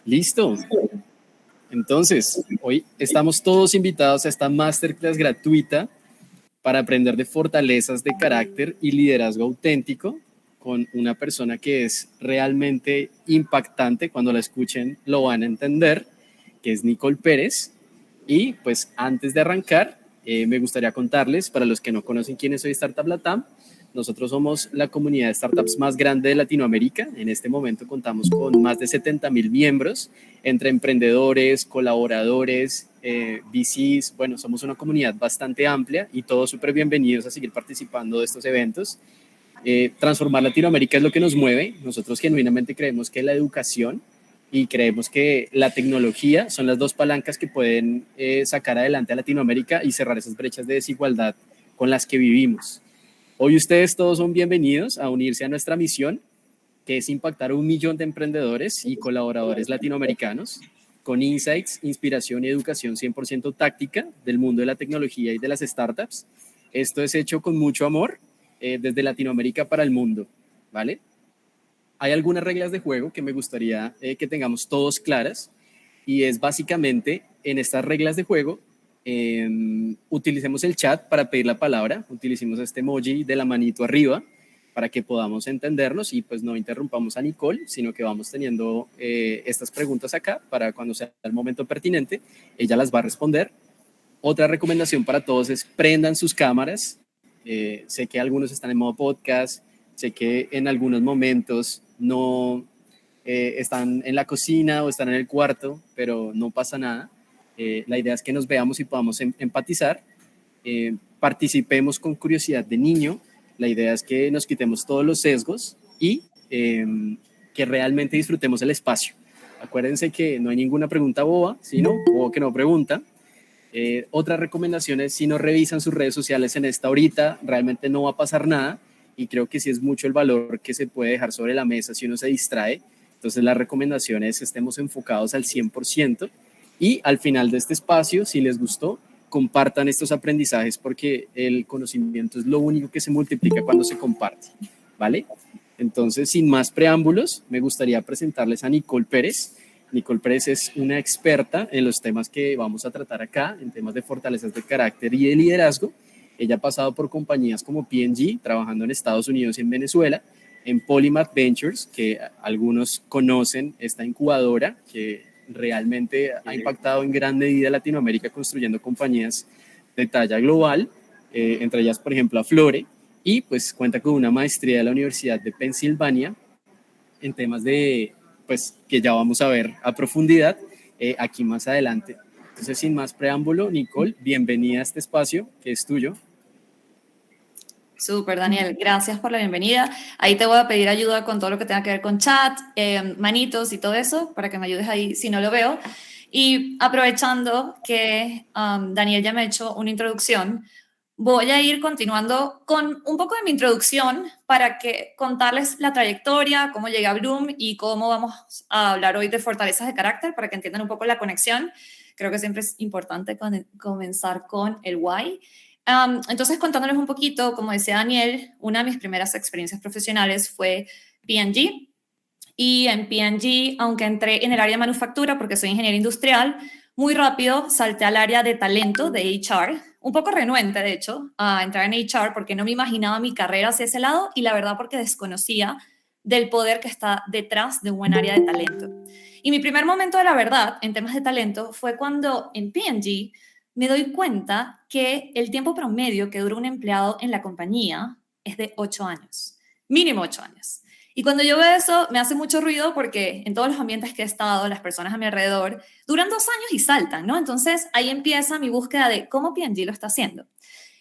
Listo. Entonces, hoy estamos todos invitados a esta masterclass gratuita para aprender de fortalezas de carácter y liderazgo auténtico con una persona que es realmente impactante. Cuando la escuchen lo van a entender, que es Nicole Pérez. Y pues antes de arrancar, me gustaría contarles, para los que no conocen quién es Soy Startup Latam, nosotros somos la comunidad de startups más grande de Latinoamérica. En este momento contamos con más de 70,000 miembros entre emprendedores, colaboradores, VCs. Bueno, somos una comunidad bastante amplia y todos súper bienvenidos a seguir participando de estos eventos. Transformar Latinoamérica es lo que nos mueve. Nosotros genuinamente creemos que la educación y creemos que la tecnología son las dos palancas que pueden sacar adelante a Latinoamérica y cerrar esas brechas de desigualdad con las que vivimos. Hoy ustedes todos son bienvenidos a unirse a nuestra misión, que es impactar a 1 millón de emprendedores y colaboradores latinoamericanos con insights, inspiración y educación 100% táctica del mundo de la tecnología y de las startups. Esto es hecho con mucho amor desde Latinoamérica para el mundo, ¿vale? Hay algunas reglas de juego que me gustaría que tengamos todos claras, y es básicamente en estas reglas de juego utilicemos el chat para pedir la palabra, utilicemos este emoji de la manito arriba para que podamos entendernos y pues no interrumpamos a Nicole, sino que vamos teniendo estas preguntas acá para cuando sea el momento pertinente, ella las va a responder. Otra recomendación para todos es prendan sus cámaras. Sé que algunos están en modo podcast, sé que en algunos momentos no están en la cocina o están en el cuarto, pero no pasa nada. La idea es que nos veamos y podamos empatizar. Participemos con curiosidad de niño. La idea es que nos quitemos todos los sesgos y que realmente disfrutemos el espacio. Acuérdense que no hay ninguna pregunta boba, sino bobo que no pregunta. Otra recomendación es, si no revisan sus redes sociales en esta horita, realmente no va a pasar nada, y creo que sí es mucho el valor que se puede dejar sobre la mesa si uno se distrae. Entonces la recomendación es que estemos enfocados al 100%, y al final de este espacio, si les gustó, compartan estos aprendizajes, porque el conocimiento es lo único que se multiplica cuando se comparte, ¿vale? Entonces, sin más preámbulos, me gustaría presentarles a Nicole Pérez. Nicole Pérez es una experta en los temas que vamos a tratar acá, en temas de fortalezas de carácter y de liderazgo. Ella ha pasado por compañías como P&G, trabajando en Estados Unidos y en Venezuela, en Polymath Ventures, que algunos conocen, esta incubadora que realmente ha impactado en gran medida Latinoamérica construyendo compañías de talla global, entre ellas, por ejemplo, Aflore, y pues cuenta con una maestría de la Universidad de Pensilvania en temas de, pues, que ya vamos a ver a profundidad aquí más adelante. Entonces, sin más preámbulo, Nicole, bienvenida a este espacio que es tuyo. Súper, Daniel, gracias por la bienvenida. Ahí te voy a pedir ayuda con todo lo que tenga que ver con chat, manitos y todo eso, para que me ayudes ahí si no lo veo. Y aprovechando que Daniel ya me ha hecho una introducción, voy a ir continuando con un poco de mi introducción para contarles la trayectoria, cómo llegué a Bloom y cómo vamos a hablar hoy de fortalezas de carácter, para que entiendan un poco la conexión. Creo que siempre es importante comenzar con el why. Entonces, contándoles un poquito, como decía Daniel, una de mis primeras experiencias profesionales fue P&G. Y en P&G, aunque entré en el área de manufactura porque soy ingeniera industrial, muy rápido salté al área de talento, de HR, un poco renuente, de hecho, a entrar en HR porque no me imaginaba mi carrera hacia ese lado, y la verdad porque desconocía del poder que está detrás de un buen área de talento. Y mi primer momento de la verdad en temas de talento fue cuando en P&G me doy cuenta que el tiempo promedio que dura un empleado en la compañía es de 8 años, mínimo 8 años. Y cuando yo veo eso, me hace mucho ruido porque en todos los ambientes que he estado, las personas a mi alrededor duran 2 años y saltan, ¿no? Entonces ahí empieza mi búsqueda de cómo P&G lo está haciendo.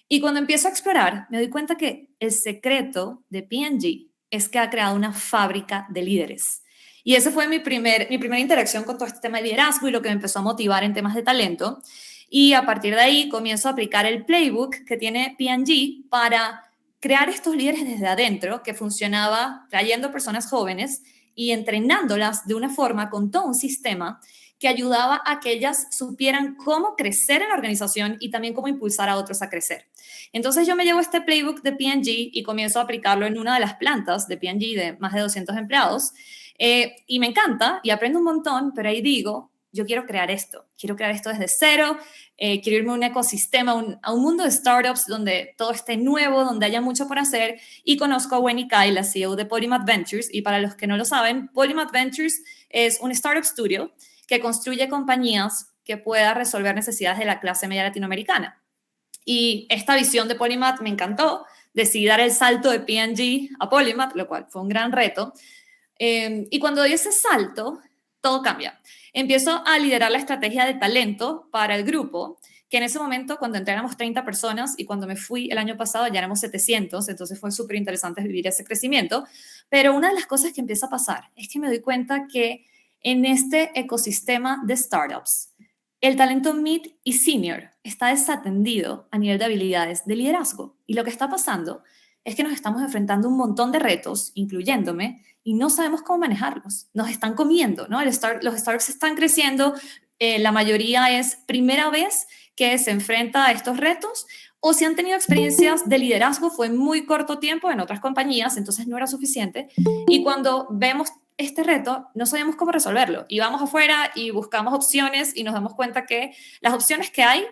Y cuando empiezo a explorar, me doy cuenta que el secreto de P&G es que ha creado una fábrica de líderes. Y esa fue mi primera interacción con todo este tema de liderazgo y lo que me empezó a motivar en temas de talento. Y a partir de ahí comienzo a aplicar el playbook que tiene P&G para crear estos líderes desde adentro, que funcionaba trayendo personas jóvenes y entrenándolas de una forma con todo un sistema que ayudaba a que ellas supieran cómo crecer en la organización y también cómo impulsar a otros a crecer. Entonces yo me llevo este playbook de P&G y comienzo a aplicarlo en una de las plantas de P&G de más de 200 empleados, Y me encanta y aprendo un montón, pero ahí digo, yo quiero crear esto desde cero, quiero irme a un ecosistema, a un mundo de startups donde todo esté nuevo, donde haya mucho por hacer, y conozco a Wendy Kai, la CEO de Polymath Ventures, y para los que no lo saben, Polymath Ventures es un startup studio que construye compañías que puedan resolver necesidades de la clase media latinoamericana. Y esta visión de Polymath me encantó, decidí dar el salto de P&G a Polymath, lo cual fue un gran reto. Y cuando doy ese salto, todo cambia. Empiezo a liderar la estrategia de talento para el grupo, que en ese momento, cuando entré, éramos 30 personas y cuando me fui el año pasado ya éramos 700, entonces fue súper interesante vivir ese crecimiento. Pero una de las cosas que empieza a pasar es que me doy cuenta que en este ecosistema de startups, el talento mid y senior está desatendido a nivel de habilidades de liderazgo. Y lo que está pasando es que nos estamos enfrentando a un montón de retos, incluyéndome, y no sabemos cómo manejarlos. Nos están comiendo, ¿no? Los startups están creciendo, la mayoría es primera vez que se enfrenta a estos retos, o si han tenido experiencias de liderazgo fue en muy corto tiempo en otras compañías, entonces no era suficiente. Y cuando vemos este reto, no sabemos cómo resolverlo. Y vamos afuera y buscamos opciones y nos damos cuenta que las opciones que hay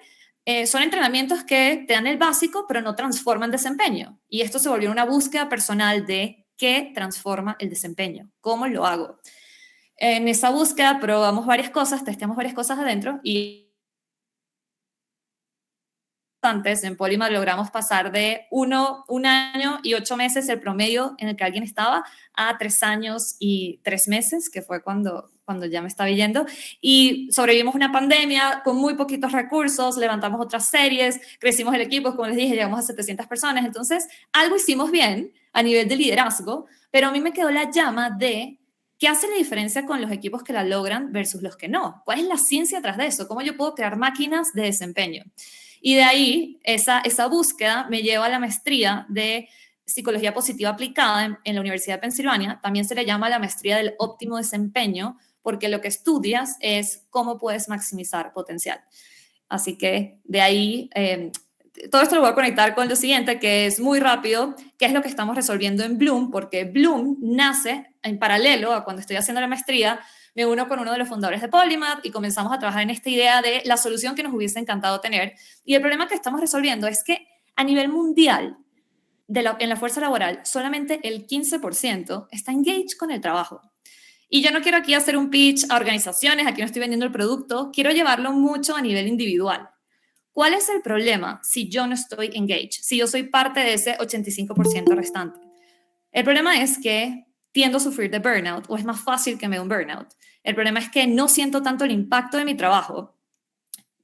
son entrenamientos que te dan el básico, pero no transforman desempeño. Y esto se volvió una búsqueda personal de qué transforma el desempeño, cómo lo hago. En esa búsqueda probamos varias cosas, testeamos varias cosas adentro y antes en Polymath logramos pasar de un año y 8 meses el promedio en el que alguien estaba a 3 años y 3 meses, que fue cuando ya me estaba yendo, y sobrevivimos una pandemia con muy poquitos recursos, levantamos otras series, crecimos el equipo, como les dije, llegamos a 700 personas, entonces algo hicimos bien a nivel de liderazgo, pero a mí me quedó la llama de ¿qué hace la diferencia con los equipos que la logran versus los que no? ¿Cuál es la ciencia tras de eso? ¿Cómo yo puedo crear máquinas de desempeño? Y de ahí, esa búsqueda me lleva a la maestría de psicología positiva aplicada en la Universidad de Pensilvania. También se le llama la maestría del óptimo desempeño, porque lo que estudias es cómo puedes maximizar potencial. Así que de ahí, todo esto lo voy a conectar con lo siguiente, que es muy rápido, que es lo que estamos resolviendo en Bloom, porque Bloom nace en paralelo a cuando estoy haciendo la maestría. Me uno con uno de los fundadores de Polymath y comenzamos a trabajar en esta idea de la solución que nos hubiese encantado tener. Y el problema que estamos resolviendo es que a nivel mundial, en la fuerza laboral, solamente el 15% está engaged con el trabajo. Y yo no quiero aquí hacer un pitch a organizaciones, aquí no estoy vendiendo el producto, quiero llevarlo mucho a nivel individual. ¿Cuál es el problema si yo no estoy engaged? Si yo soy parte de ese 85% restante. El problema es que tiendo a sufrir de burnout o es más fácil que me dé un burnout. El problema es que no siento tanto el impacto de mi trabajo,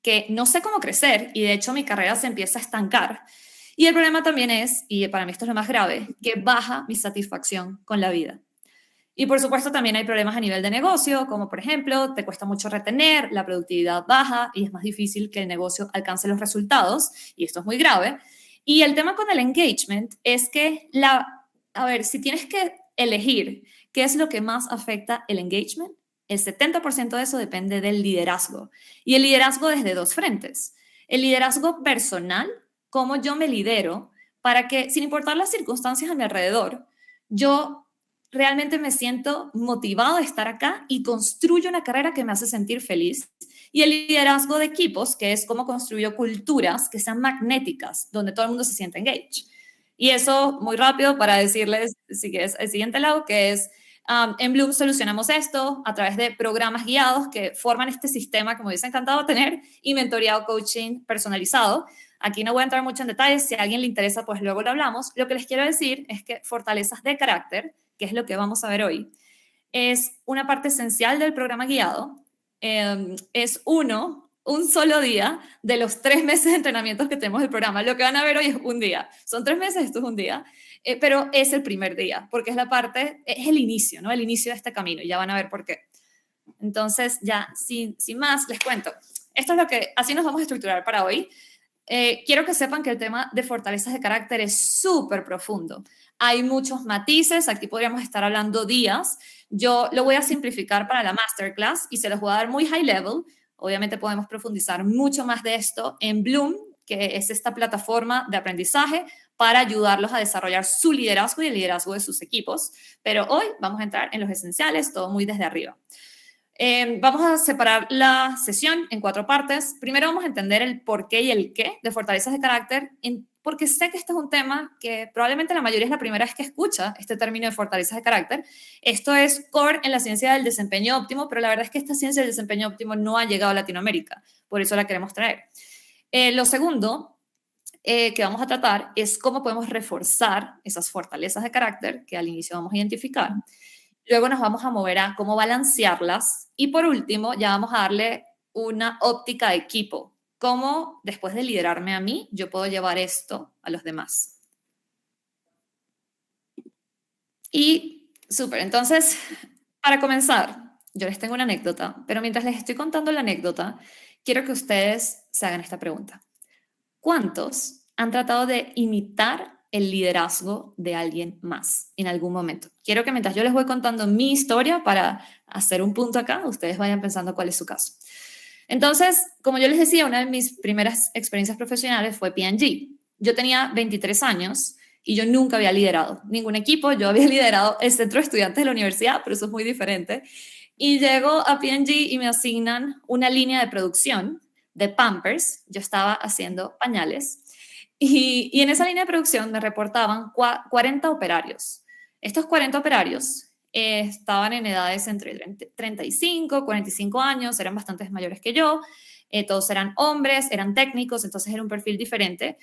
que no sé cómo crecer y de hecho mi carrera se empieza a estancar. Y el problema también es, y para mí esto es lo más grave, que baja mi satisfacción con la vida. Y por supuesto también hay problemas a nivel de negocio, como por ejemplo, te cuesta mucho retener, la productividad baja y es más difícil que el negocio alcance los resultados, y esto es muy grave. Y el tema con el engagement es que a ver, si tienes que elegir qué es lo que más afecta el engagement, el 70% de eso depende del liderazgo. Y el liderazgo desde dos frentes. El liderazgo personal, cómo yo me lidero para que, sin importar las circunstancias a mi alrededor, yo realmente me siento motivado a estar acá y construyo una carrera que me hace sentir feliz. Y el liderazgo de equipos, que es cómo construyo culturas que sean magnéticas, donde todo el mundo se sienta engaged. Y eso, muy rápido, para decirles, si quieres, el siguiente lado, que es, en Bloom solucionamos esto a través de programas guiados que forman este sistema que me hubiese encantado tener y mentoreado coaching personalizado. Aquí no voy a entrar mucho en detalles, si a alguien le interesa, pues luego lo hablamos. Lo que les quiero decir es que fortalezas de carácter, que es lo que vamos a ver hoy, es una parte esencial del programa guiado. Es un solo día de los 3 meses de entrenamientos que tenemos del programa. Lo que van a ver hoy es un día. Son 3 meses, esto es un día. Pero es el primer día, porque es el inicio, ¿no? El inicio de este camino. Y ya van a ver por qué. Entonces, ya, sin más, les cuento. Esto es así nos vamos a estructurar para hoy. Quiero que sepan que el tema de fortalezas de carácter es súper profundo. Hay muchos matices, aquí podríamos estar hablando días. Yo lo voy a simplificar para la masterclass y se los voy a dar muy high level. Obviamente podemos profundizar mucho más de esto en Bloom, que es esta plataforma de aprendizaje para ayudarlos a desarrollar su liderazgo y el liderazgo de sus equipos. Pero hoy vamos a entrar en los esenciales, todo muy desde arriba. Vamos a separar la sesión en 4 partes. Primero vamos a entender el por qué y el qué de fortalezas de carácter, porque sé que este es un tema que probablemente la mayoría es la primera vez que escucha este término de fortalezas de carácter. Esto es core en la ciencia del desempeño óptimo, pero la verdad es que esta ciencia del desempeño óptimo no ha llegado a Latinoamérica, por eso la queremos traer. Lo segundo que vamos a tratar es cómo podemos reforzar esas fortalezas de carácter que al inicio vamos a identificar. Luego nos vamos a mover a cómo balancearlas. Y por último, ya vamos a darle una óptica de equipo. Cómo, después de liderarme a mí, yo puedo llevar esto a los demás. Y súper, entonces, para comenzar, yo les tengo una anécdota, pero mientras les estoy contando la anécdota, quiero que ustedes se hagan esta pregunta. ¿Cuántos han tratado de imitar el liderazgo de alguien más en algún momento? Quiero que mientras yo les voy contando mi historia para hacer un punto acá, ustedes vayan pensando cuál es su caso. Entonces, como yo les decía, una de mis primeras experiencias profesionales fue P&G. Yo tenía 23 años y yo nunca había liderado ningún equipo. Yo había liderado el centro de estudiantes de la universidad, pero eso es muy diferente. Y llego a P&G y me asignan una línea de producción de Pampers. Yo estaba haciendo pañales. Y en esa línea de producción me reportaban 40 operarios. Estos 40 operarios estaban en edades entre 35, 45 años, eran bastante mayores que yo, todos eran hombres, eran técnicos, entonces era un perfil diferente.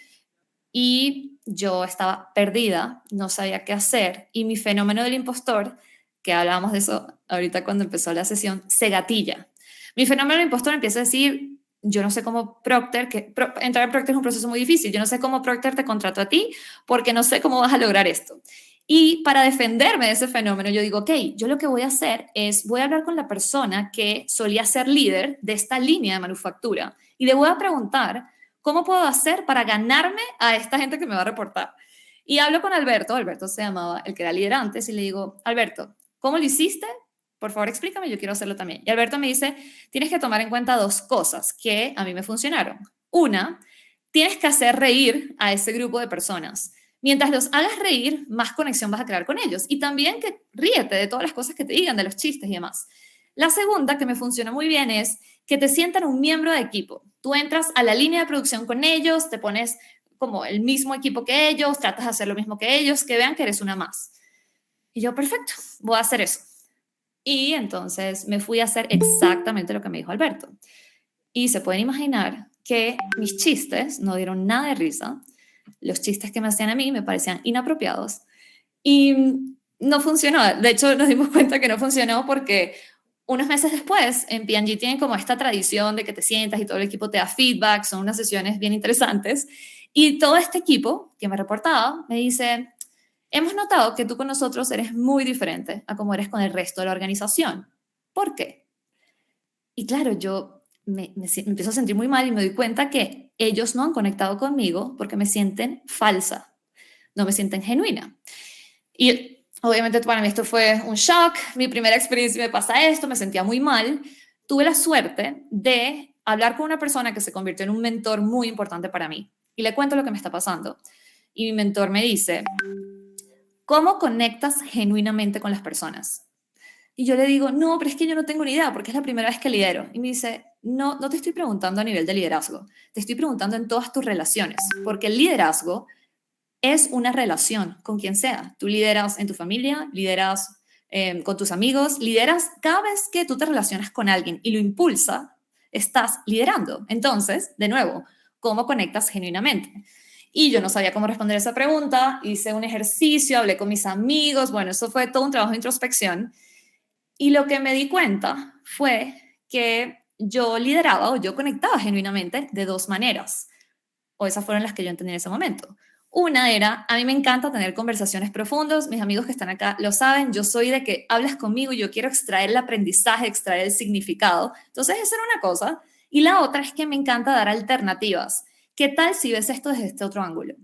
Y yo estaba perdida, no sabía qué hacer. Y mi fenómeno del impostor, que hablábamos de eso ahorita cuando empezó la sesión, se gatilla. Mi fenómeno del impostor empieza a decir, yo no sé cómo Procter, entrar en Procter es un proceso muy difícil, yo no sé cómo Procter te contrató a ti porque no sé cómo vas a lograr esto. Y para defenderme de ese fenómeno, yo digo, ok, yo lo que voy a hacer es, voy a hablar con la persona que solía ser líder de esta línea de manufactura y le voy a preguntar, ¿cómo puedo hacer para ganarme a esta gente que me va a reportar? Y hablo con Alberto se llamaba el que era líder antes, y le digo, Alberto, ¿cómo lo hiciste? Por favor, explícame, yo quiero hacerlo también. Y Alberto me dice, tienes que tomar en cuenta 2 cosas que a mí me funcionaron. Una, tienes que hacer reír a ese grupo de personas. Mientras los hagas reír, más conexión vas a crear con ellos. Y también que ríete de todas las cosas que te digan, de los chistes y demás. La segunda, que me funciona muy bien, es que te sientan un miembro de equipo. Tú entras a la línea de producción con ellos, te pones como el mismo equipo que ellos, tratas de hacer lo mismo que ellos, que vean que eres una más. Y yo, perfecto, voy a hacer eso. Y entonces me fui a hacer exactamente lo que me dijo Alberto. Y se pueden imaginar que mis chistes no dieron nada de risa. Los chistes que me hacían a mí me parecían inapropiados. Y no funcionó. De hecho, nos dimos cuenta que no funcionó porque unos meses después, en P&G tienen como esta tradición de que te sientas y todo el equipo te da feedback. Son unas sesiones bien interesantes. Y todo este equipo que me reportaba me dice, hemos notado que tú con nosotros eres muy diferente a cómo eres con el resto de la organización. ¿Por qué? Y claro, yo me empiezo a sentir muy mal y me doy cuenta que ellos no han conectado conmigo porque me sienten falsa, no me sienten genuina. Y obviamente para mí esto fue un shock, mi primera experiencia me pasa esto, me sentía muy mal. Tuve la suerte de hablar con una persona que se convirtió en un mentor muy importante para mí. Y le cuento lo que me está pasando. Y mi mentor me dice, ¿cómo conectas genuinamente con las personas? Y yo le digo, no, pero es que yo no tengo ni idea porque es la primera vez que lidero. Y me dice, no, no te estoy preguntando a nivel de liderazgo, te estoy preguntando en todas tus relaciones, porque el liderazgo es una relación con quien sea. Tú lideras en tu familia, lideras con tus amigos, lideras cada vez que tú te relacionas con alguien y lo impulsa, estás liderando. Entonces, de nuevo, ¿cómo conectas genuinamente? Y yo no sabía cómo responder esa pregunta, hice un ejercicio, hablé con mis amigos, bueno, eso fue todo un trabajo de introspección. Y lo que me di cuenta fue que yo lideraba o yo conectaba genuinamente de 2 maneras, o esas fueron las que yo entendí en ese momento. Una era, a mí me encanta tener conversaciones profundas, mis amigos que están acá lo saben, yo soy de que hablas conmigo y yo quiero extraer el aprendizaje, extraer el significado. Entonces, esa era una cosa. Y la otra es que me encanta dar alternativas. ¿Qué tal si ves esto desde este otro ángulo?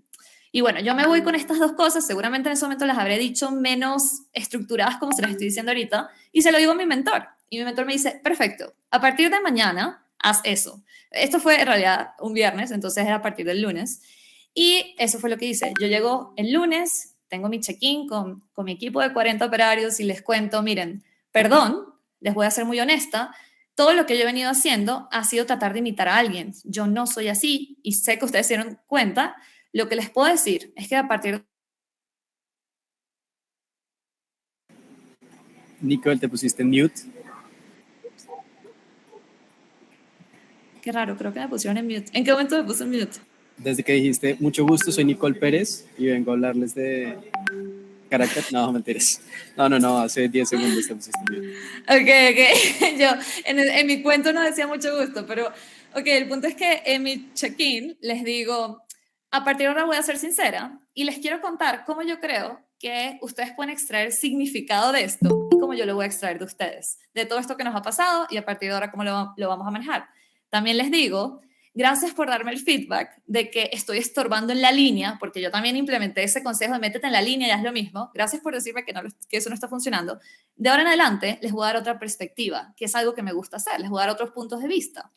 Y bueno, yo me voy con estas 2 cosas, seguramente en ese momento las habré dicho menos estructuradas como se las estoy diciendo ahorita, y se lo digo a mi mentor. Y mi mentor me dice, perfecto, a partir de mañana, haz eso. Esto fue en realidad un viernes, entonces era a partir del lunes. Y eso fue lo que hice. Yo llego el lunes, tengo mi check-in con mi equipo de 40 operarios y les cuento, miren, perdón, les voy a ser muy honesta, todo lo que yo he venido haciendo ha sido tratar de imitar a alguien. Yo no soy así y sé que ustedes se dieron cuenta. Lo que les puedo decir es que a partir de... Nicole, te pusiste en mute. Qué raro, creo que me pusieron en mute. ¿En qué momento me puse en mute? Desde que dijiste, mucho gusto, soy Nicole Pérez y vengo a hablarles de carácter. No, mentiras. No, hace 10 segundos te pusiste en mute. Ok. Yo en mi cuento no decía mucho gusto, pero ok, el punto es que en mi check-in les digo, a partir de ahora voy a ser sincera y les quiero contar cómo yo creo que ustedes pueden extraer significado de esto y cómo yo lo voy a extraer de ustedes, de todo esto que nos ha pasado y a partir de ahora cómo lo vamos a manejar. También les digo, gracias por darme el feedback de que estoy estorbando en la línea, porque yo también implementé ese consejo de métete en la línea y haz lo mismo. Gracias por decirme que eso no está funcionando. De ahora en adelante les voy a dar otra perspectiva, que es algo que me gusta hacer, les voy a dar otros puntos de vista.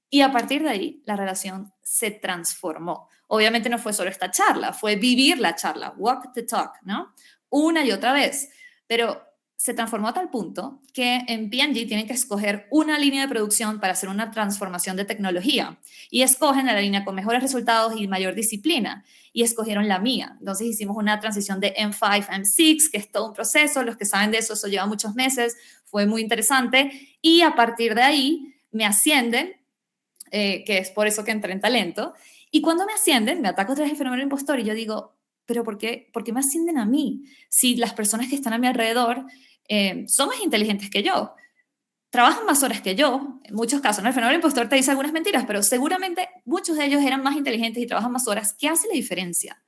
Y a partir de ahí, la relación se transformó. Obviamente no fue solo esta charla, fue vivir la charla, walk the talk, ¿no? Una y otra vez. Pero se transformó a tal punto que en P&G tienen que escoger una línea de producción para hacer una transformación de tecnología. Y escogen a la línea con mejores resultados y mayor disciplina. Y escogieron la mía. Entonces hicimos una transición de M5 a M6, que es todo un proceso. Los que saben de eso, eso lleva muchos meses. Fue muy interesante. Y a partir de ahí me ascienden, que es por eso que entré en talento. Y cuando me ascienden, me ataco otra vez el fenómeno impostor y yo digo, pero por qué me ascienden a mí? Si las personas que están a mi alrededor son más inteligentes que yo, trabajan más horas que yo, en muchos casos, ¿no? El fenómeno impostor te dice algunas mentiras, pero seguramente muchos de ellos eran más inteligentes y trabajan más horas. ¿Qué hace la diferencia?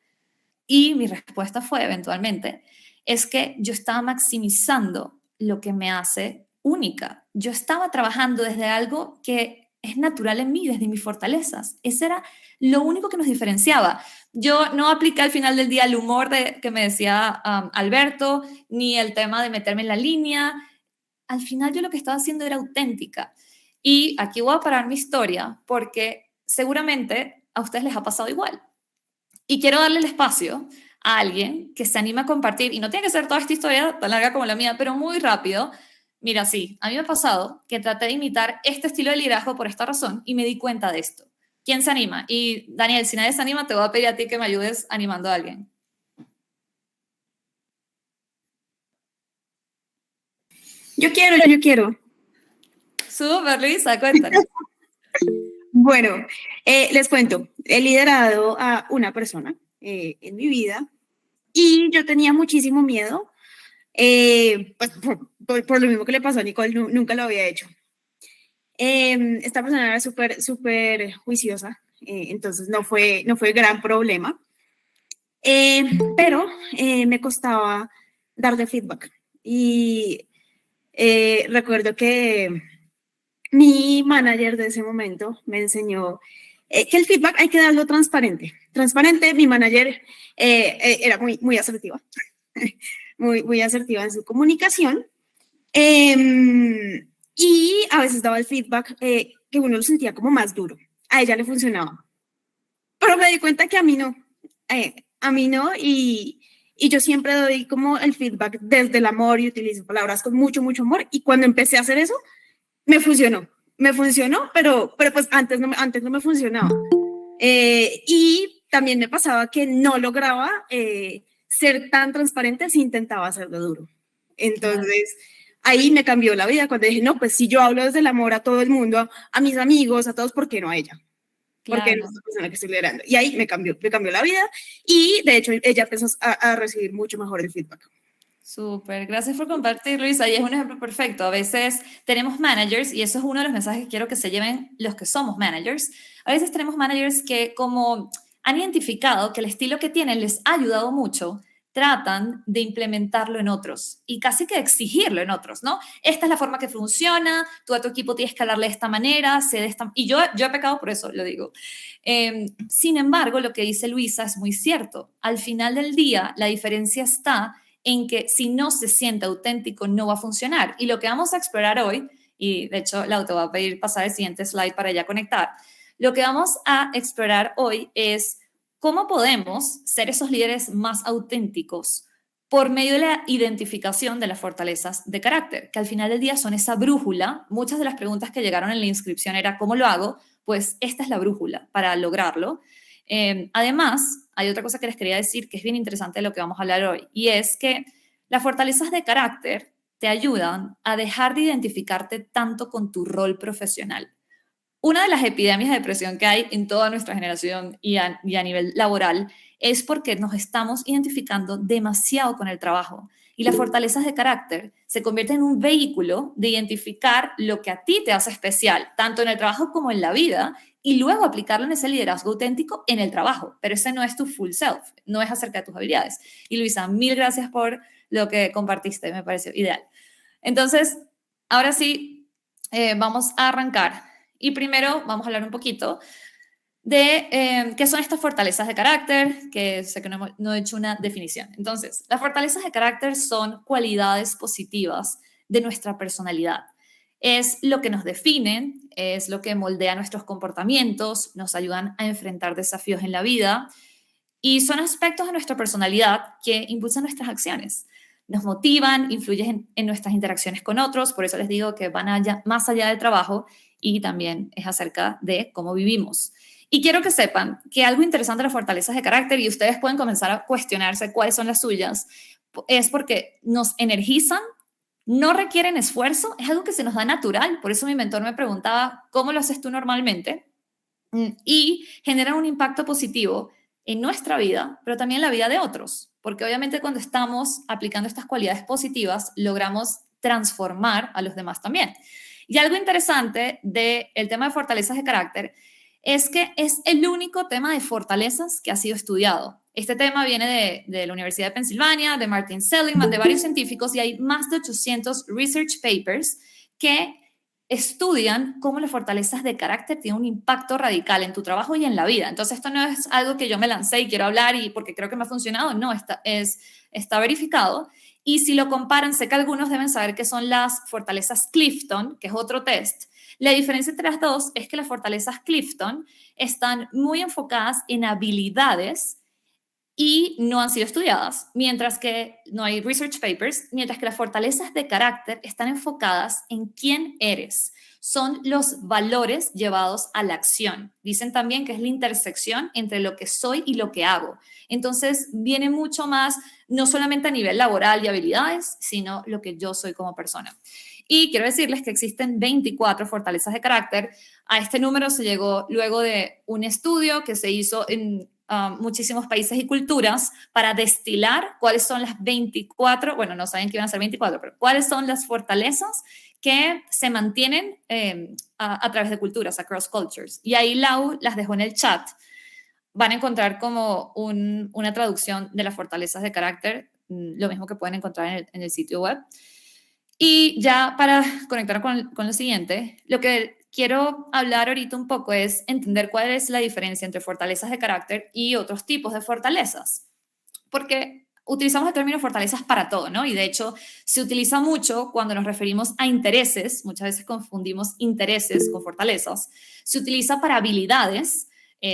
Y mi respuesta fue, eventualmente, es que yo estaba maximizando lo que me hace única. Yo estaba trabajando desde algo que es natural en mí, desde mis fortalezas. Ese era lo único que nos diferenciaba. Yo no apliqué al final del día el humor que me decía Alberto, ni el tema de meterme en la línea. Al final yo lo que estaba haciendo era auténtica. Y aquí voy a parar mi historia porque seguramente a ustedes les ha pasado igual. Y quiero darle el espacio a alguien que se anima a compartir, y no tiene que ser toda esta historia tan larga como la mía, pero muy rápido. Mira, sí, a mí me ha pasado que traté de imitar este estilo de liderazgo por esta razón y me di cuenta de esto. ¿Quién se anima? Y Daniel, si nadie se anima, te voy a pedir a ti que me ayudes animando a alguien. Yo quiero. Súper, Luisa, cuéntanos. Bueno, les cuento, he liderado a una persona en mi vida y yo tenía muchísimo miedo, pues por lo mismo que le pasó a Nicole, nunca lo había hecho. Esta persona era súper juiciosa, entonces no fue gran problema, pero me costaba darle feedback y recuerdo que mi manager de ese momento me enseñó que el feedback hay que darlo transparente. Transparente, mi manager era muy asertiva, muy asertiva en su comunicación. Y a veces daba el feedback que uno lo sentía como más duro. A ella le funcionaba. Pero me di cuenta que a mí no, y yo siempre doy como el feedback desde el amor y utilizo palabras con mucho amor. Y cuando empecé a hacer eso, me funcionó, pero pues antes no me funcionaba. Y también me pasaba que no lograba ser tan transparente si intentaba hacerlo duro. Entonces, ahí me cambió la vida cuando dije, no, pues si yo hablo desde el amor a todo el mundo, a mis amigos, a todos, ¿por qué no a ella? Porque no es la persona que estoy liderando. Y ahí me cambió la vida y de hecho ella empezó a recibir mucho mejor el feedback. Súper, gracias por compartir, Luisa. Y es un ejemplo perfecto. A veces tenemos managers, y eso es uno de los mensajes que quiero que se lleven los que somos managers. A veces tenemos managers que, como han identificado que el estilo que tienen les ha ayudado mucho, tratan de implementarlo en otros y casi que exigirlo en otros, ¿no? Esta es la forma que funciona, tú a tu equipo tienes que hablarle de esta manera, y yo he pecado por eso, lo digo. Sin embargo, lo que dice Luisa es muy cierto. Al final del día, la diferencia está en que si no se siente auténtico no va a funcionar. Y lo que vamos a explorar hoy, y de hecho Lau te va a pedir pasar el siguiente slide para ya conectar, lo que vamos a explorar hoy es ¿cómo podemos ser esos líderes más auténticos? Por medio de la identificación de las fortalezas de carácter, que al final del día son esa brújula. Muchas de las preguntas que llegaron en la inscripción era ¿cómo lo hago? Pues esta es la brújula para lograrlo. Además, hay otra cosa que les quería decir que es bien interesante de lo que vamos a hablar hoy, y es que las fortalezas de carácter te ayudan a dejar de identificarte tanto con tu rol profesional. Una de las epidemias de depresión que hay en toda nuestra generación y a nivel laboral es porque nos estamos identificando demasiado con el trabajo. Y las fortalezas de carácter se convierten en un vehículo de identificar lo que a ti te hace especial, tanto en el trabajo como en la vida, y luego aplicarlo en ese liderazgo auténtico en el trabajo. Pero ese no es tu full self, no es acerca de tus habilidades. Y Luisa, mil gracias por lo que compartiste, me pareció ideal. Entonces, ahora sí, vamos a arrancar. Y primero vamos a hablar un poquito de qué son estas fortalezas de carácter, que sé que no he hecho una definición. Entonces, las fortalezas de carácter son cualidades positivas de nuestra personalidad. Es lo que nos define, es lo que moldea nuestros comportamientos, nos ayudan a enfrentar desafíos en la vida y son aspectos de nuestra personalidad que impulsan nuestras acciones. Nos motivan, influyen en nuestras interacciones con otros, por eso les digo que van más allá del trabajo y también es acerca de cómo vivimos. Y quiero que sepan que algo interesante de las fortalezas de carácter, y ustedes pueden comenzar a cuestionarse cuáles son las suyas, es porque nos energizan, no requieren esfuerzo, es algo que se nos da natural. Por eso mi mentor me preguntaba, ¿cómo lo haces tú normalmente? Y generan un impacto positivo en nuestra vida, pero también en la vida de otros. Porque obviamente cuando estamos aplicando estas cualidades positivas, logramos transformar a los demás también. Y algo interesante del tema de fortalezas de carácter es que es el único tema de fortalezas que ha sido estudiado. Este tema viene de la Universidad de Pensilvania, de Martin Seligman, de varios científicos, y hay más de 800 research papers que estudian cómo las fortalezas de carácter tienen un impacto radical en tu trabajo y en la vida. Entonces, esto no es algo que yo me lancé y quiero hablar y porque creo que me ha funcionado. No, está verificado. Y si lo comparan, sé que algunos deben saber que son las fortalezas Clifton, que es otro test. La diferencia entre las dos es que las fortalezas Clifton están muy enfocadas en habilidades y no han sido estudiadas, mientras que no hay research papers, mientras que las fortalezas de carácter están enfocadas en quién eres. Son los valores llevados a la acción. Dicen también que es la intersección entre lo que soy y lo que hago. Entonces, viene mucho más, no solamente a nivel laboral y habilidades, sino lo que yo soy como persona. Y quiero decirles que existen 24 fortalezas de carácter. A este número se llegó luego de un estudio que se hizo en muchísimos países y culturas para destilar cuáles son las 24, bueno, no saben que iban a ser 24, pero cuáles son las fortalezas que se mantienen a través de culturas, across cultures. Y ahí Lau las dejó en el chat. Van a encontrar como una traducción de las fortalezas de carácter, lo mismo que pueden encontrar en el sitio web. Y ya para conectar con lo siguiente, lo que quiero hablar ahorita un poco es entender cuál es la diferencia entre fortalezas de carácter y otros tipos de fortalezas. Porque utilizamos el término fortalezas para todo, ¿no? Y de hecho se utiliza mucho cuando nos referimos a intereses, muchas veces confundimos intereses con fortalezas. Se utiliza para habilidades,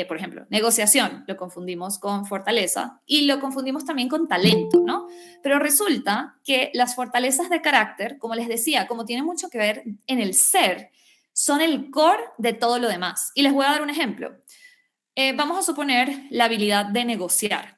por ejemplo, negociación, lo confundimos con fortaleza y lo confundimos también con talento, ¿no? Pero resulta que las fortalezas de carácter, como les decía, como tienen mucho que ver en el ser, son el core de todo lo demás. Y les voy a dar un ejemplo. Vamos a suponer la habilidad de negociar.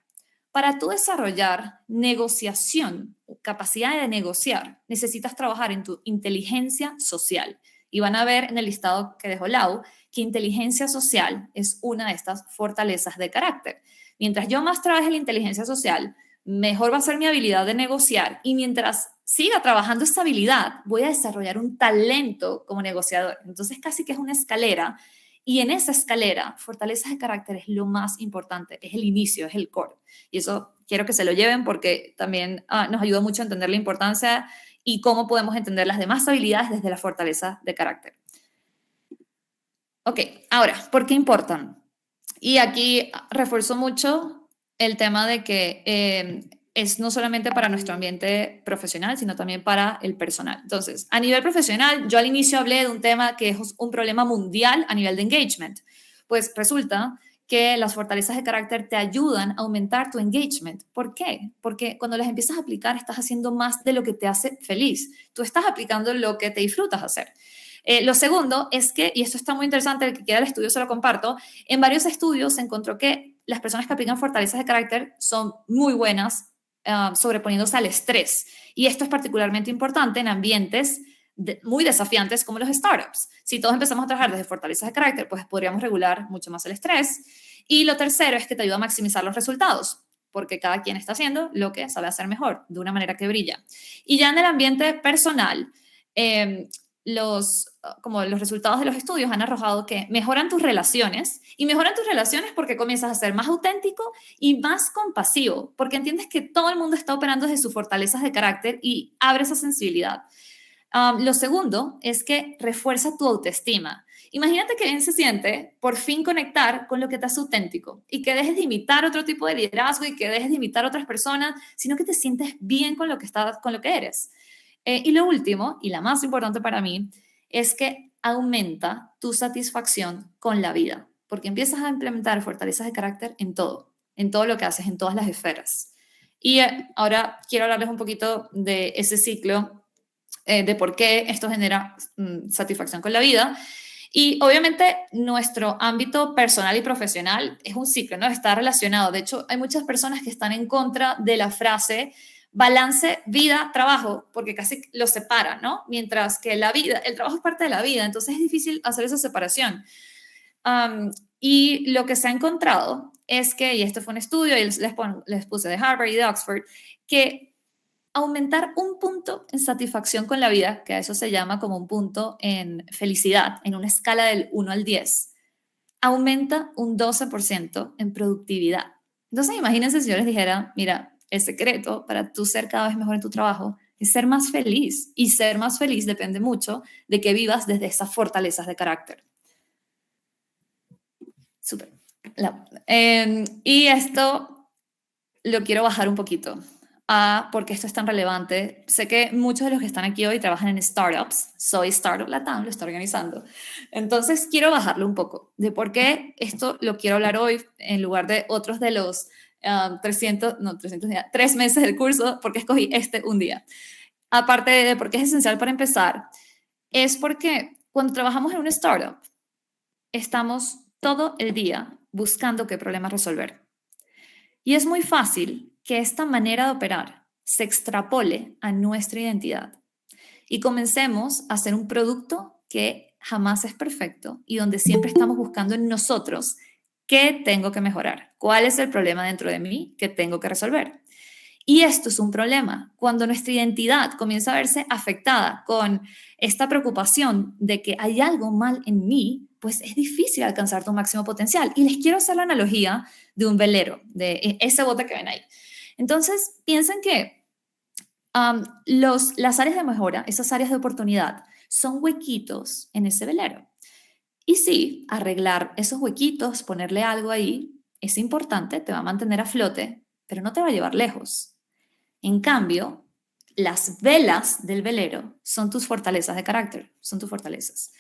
Para tú desarrollar negociación, capacidad de negociar, necesitas trabajar en tu inteligencia social. Y van a ver en el listado que dejó Lau que inteligencia social es una de estas fortalezas de carácter. Mientras yo más trabaje la inteligencia social, mejor va a ser mi habilidad de negociar. Y mientras siga trabajando esta habilidad, voy a desarrollar un talento como negociador. Entonces casi que es una escalera. Y en esa escalera, fortalezas de carácter es lo más importante, es el inicio, es el core. Y eso quiero que se lo lleven porque también nos ayuda mucho a entender la importancia y cómo podemos entender las demás habilidades desde la fortaleza de carácter. Ok, ahora, ¿por qué importan? Y aquí refuerzo mucho el tema de que es no solamente para nuestro ambiente profesional, sino también para el personal. Entonces, a nivel profesional, yo al inicio hablé de un tema que es un problema mundial a nivel de engagement. Pues resulta que las fortalezas de carácter te ayudan a aumentar tu engagement. ¿Por qué? Porque cuando las empiezas a aplicar estás haciendo más de lo que te hace feliz. Tú estás aplicando lo que te disfrutas hacer. Lo segundo es que, y esto está muy interesante, el que quiera el estudio se lo comparto, en varios estudios se encontró que las personas que aplican fortalezas de carácter son muy buenas sobreponiéndose al estrés. Y esto es particularmente importante en ambientes muy desafiantes como los startups. Si todos empezamos a trabajar desde fortalezas de carácter, pues podríamos regular mucho más el estrés. Y lo tercero es que te ayuda a maximizar los resultados, porque cada quien está haciendo lo que sabe hacer mejor, de una manera que brilla. Y ya en el ambiente personal, los resultados de los estudios han arrojado que mejoran tus relaciones, y mejoran tus relaciones porque comienzas a ser más auténtico y más compasivo, porque entiendes que todo el mundo está operando desde sus fortalezas de carácter y abre esa sensibilidad. Lo segundo es que refuerza tu autoestima. Imagínate que bien se siente por fin conectar con lo que te hace auténtico y que dejes de imitar otro tipo de liderazgo y que dejes de imitar a otras personas, sino que te sientes bien con lo que eres. Y lo último, y la más importante para mí, es que aumenta tu satisfacción con la vida, porque empiezas a implementar fortalezas de carácter en todo lo que haces, en todas las esferas. Y ahora quiero hablarles un poquito de ese ciclo, de por qué esto genera satisfacción con la vida. Y obviamente nuestro ámbito personal y profesional es un ciclo, ¿no? Está relacionado. De hecho, hay muchas personas que están en contra de la frase balance vida-trabajo, porque casi lo separan, ¿no? Mientras que el trabajo es parte de la vida, entonces es difícil hacer esa separación. Y lo que se ha encontrado es que, y este fue un estudio, y les puse de Harvard y de Oxford, que aumentar un punto en satisfacción con la vida, que a eso se llama como un punto en felicidad, en una escala del 1 al 10, aumenta un 12% en productividad. Entonces, imagínense si yo les dijera, mira, el secreto para tú ser cada vez mejor en tu trabajo es ser más feliz. Y ser más feliz depende mucho de que vivas desde esas fortalezas de carácter. Súper. Y esto lo quiero bajar un poquito. Porque esto es tan relevante. Sé que muchos de los que están aquí hoy trabajan en startups. Soy Startup Latam, lo estoy organizando. Entonces, quiero bajarlo un poco de por qué esto lo quiero hablar hoy en lugar de otros de los 3 meses del curso, porque escogí un día. Aparte de por qué es esencial para empezar, es porque cuando trabajamos en una startup, estamos todo el día buscando qué problemas resolver. Y es muy fácil que esta manera de operar se extrapole a nuestra identidad y comencemos a hacer un producto que jamás es perfecto y donde siempre estamos buscando en nosotros qué tengo que mejorar, cuál es el problema dentro de mí que tengo que resolver. Y esto es un problema. Cuando nuestra identidad comienza a verse afectada con esta preocupación de que hay algo mal en mí, pues es difícil alcanzar tu máximo potencial. Y les quiero hacer la analogía de un velero, de ese bote que ven ahí. Entonces, piensen que las áreas de mejora, esas áreas de oportunidad, son huequitos en ese velero. Y sí, arreglar esos huequitos, ponerle algo ahí, es importante, te va a mantener a flote, pero no te va a llevar lejos. En cambio, las velas del velero son tus fortalezas de carácter, son tus fortalezas.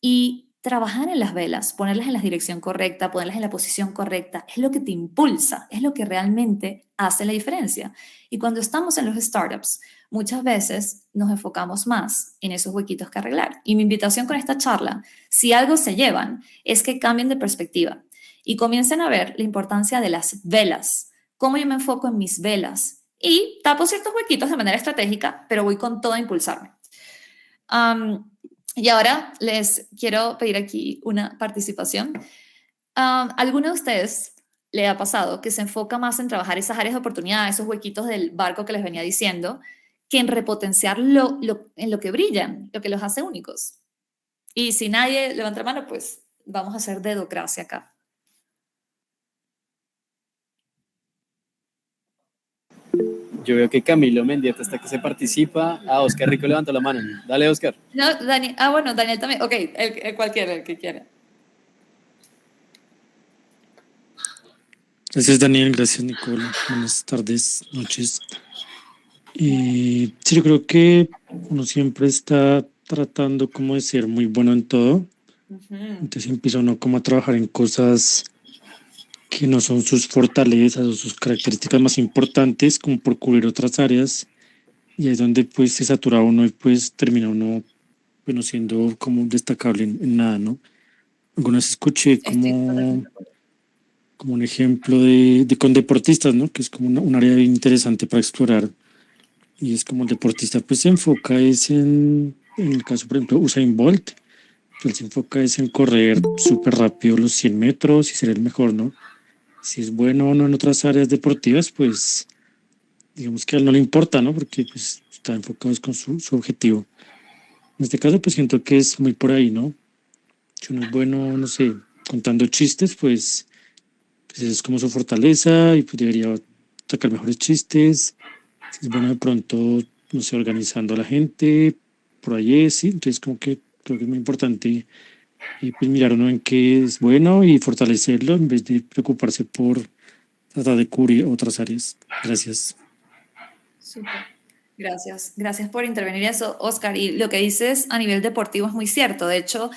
Y trabajar en las velas, ponerlas en la dirección correcta, ponerlas en la posición correcta, es lo que te impulsa, es lo que realmente hace la diferencia. Y cuando estamos en los startups, muchas veces nos enfocamos más en esos huequitos que arreglar. Y mi invitación con esta charla, si algo se llevan, es que cambien de perspectiva y comiencen a ver la importancia de las velas, cómo yo me enfoco en mis velas y tapo ciertos huequitos de manera estratégica, pero voy con todo a impulsarme. Y ahora les quiero pedir aquí una participación. ¿Alguno de ustedes le ha pasado que se enfoca más en trabajar esas áreas de oportunidad, esos huequitos del barco que les venía diciendo, que en repotenciar en lo que brillan, lo que los hace únicos? Y si nadie levanta la mano, pues vamos a hacer dedocracia acá. Yo veo que Camilo Mendieta hasta que se participa. Oscar Rico levantó la mano. Dale, Oscar. No, bueno, Daniel también. Ok, cualquiera, el que quiera. Gracias, Daniel. Gracias, Nicole. Buenas tardes, noches. Sí, yo creo que uno siempre está tratando como de ser muy bueno en todo. Entonces empieza uno como a trabajar en cosas que no son sus fortalezas o sus características más importantes, como por cubrir otras áreas, y ahí es donde pues se satura uno y pues termina uno, bueno, siendo como destacable en nada, ¿no? Algunas escuché Estoy como, totalmente de acuerdo. como un ejemplo de con deportistas, ¿no? Que es como un área bien interesante para explorar. Y es como el deportista pues se enfoca es en el caso, por ejemplo, Usain Bolt, él se enfoca es en correr súper rápido los 100 metros y ser el mejor, ¿no? Si es bueno o no en otras áreas deportivas, pues digamos que a él no le importa, ¿no? Porque pues está enfocado es con su objetivo. En este caso, pues siento que es muy por ahí, ¿no? Si uno es bueno, no sé, contando chistes, pues eso es como su fortaleza y pues debería sacar mejores chistes. Si es bueno de pronto, no sé, organizando a la gente, por ahí, sí. Entonces como que creo que es muy importante pues mirar uno en qué es bueno y fortalecerlo en vez de preocuparse por tratar de cubrir otras áreas. Gracias. Súper. Gracias. Gracias por intervenir eso, Oscar. Y lo que dices a nivel deportivo es muy cierto. De hecho,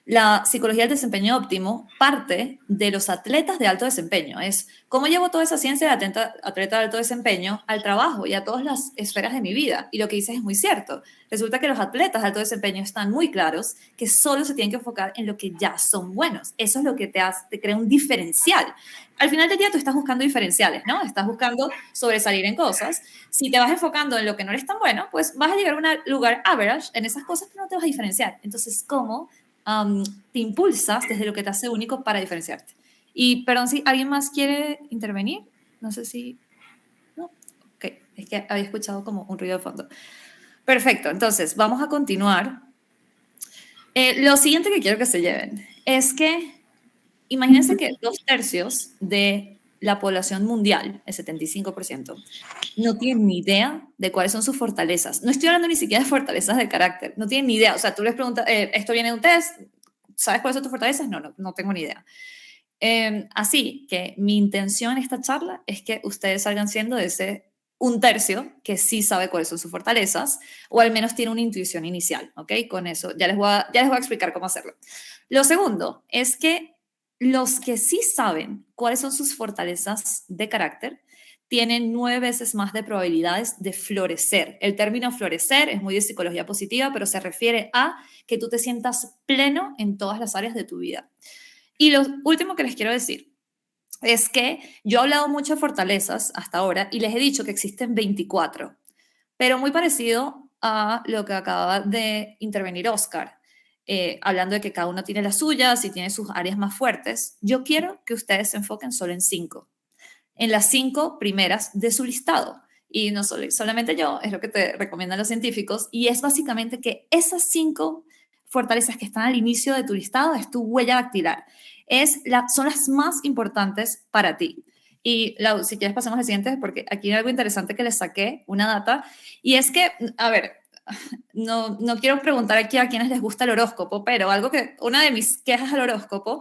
la psicología del desempeño óptimo parte de los atletas de alto desempeño. Es cómo llevo toda esa ciencia de atleta de alto desempeño al trabajo y a todas las esferas de mi vida. Y lo que dices es muy cierto. Resulta que los atletas de alto desempeño están muy claros que solo se tienen que enfocar en lo que ya son buenos. Eso es lo que te crea un diferencial. Al final del día tú estás buscando diferenciales, ¿no? Estás buscando sobresalir en cosas. Si te vas enfocando en lo que no eres tan bueno, pues vas a llegar a un lugar average en esas cosas, pero no te vas a diferenciar. Entonces, ¿cómo te impulsas desde lo que te hace único para diferenciarte? Y, perdón, si alguien más quiere intervenir, no sé si... No, ok, es que había escuchado como un ruido de fondo. Perfecto, entonces vamos a continuar. Lo siguiente que quiero que se lleven es que imagínense que 2/3 de la población mundial, el 75%, no tienen ni idea de cuáles son sus fortalezas. No estoy hablando ni siquiera de fortalezas de carácter, no tienen ni idea. O sea, tú les preguntas, esto viene de un test, ¿sabes cuáles son tus fortalezas? No tengo ni idea. Así que mi intención en esta charla es que ustedes salgan siendo de ese 1/3 que sí sabe cuáles son sus fortalezas, o al menos tiene una intuición inicial, ¿ok? Con eso ya les voy a explicar cómo hacerlo. Lo segundo es que los que sí saben cuáles son sus fortalezas de carácter tienen 9 veces más de probabilidades de florecer. El término florecer es muy de psicología positiva, pero se refiere a que tú te sientas pleno en todas las áreas de tu vida. Y lo último que les quiero decir es que yo he hablado mucho de fortalezas hasta ahora y les he dicho que existen 24, pero muy parecido a lo que acaba de intervenir Oscar, hablando de que cada uno tiene las suyas y tiene sus áreas más fuertes. Yo quiero que ustedes se enfoquen solo en las 5 primeras de su listado. Y no solamente yo, es lo que te recomiendan los científicos, y es básicamente que esas 5 fortalezas que están al inicio de tu listado es tu huella dactilar. Son las más importantes para ti. Y Lau, si quieres pasamos al siguiente, porque aquí hay algo interesante que les saqué, una data, y es que, a ver, no quiero preguntar aquí a quienes les gusta el horóscopo, pero una de mis quejas al horóscopo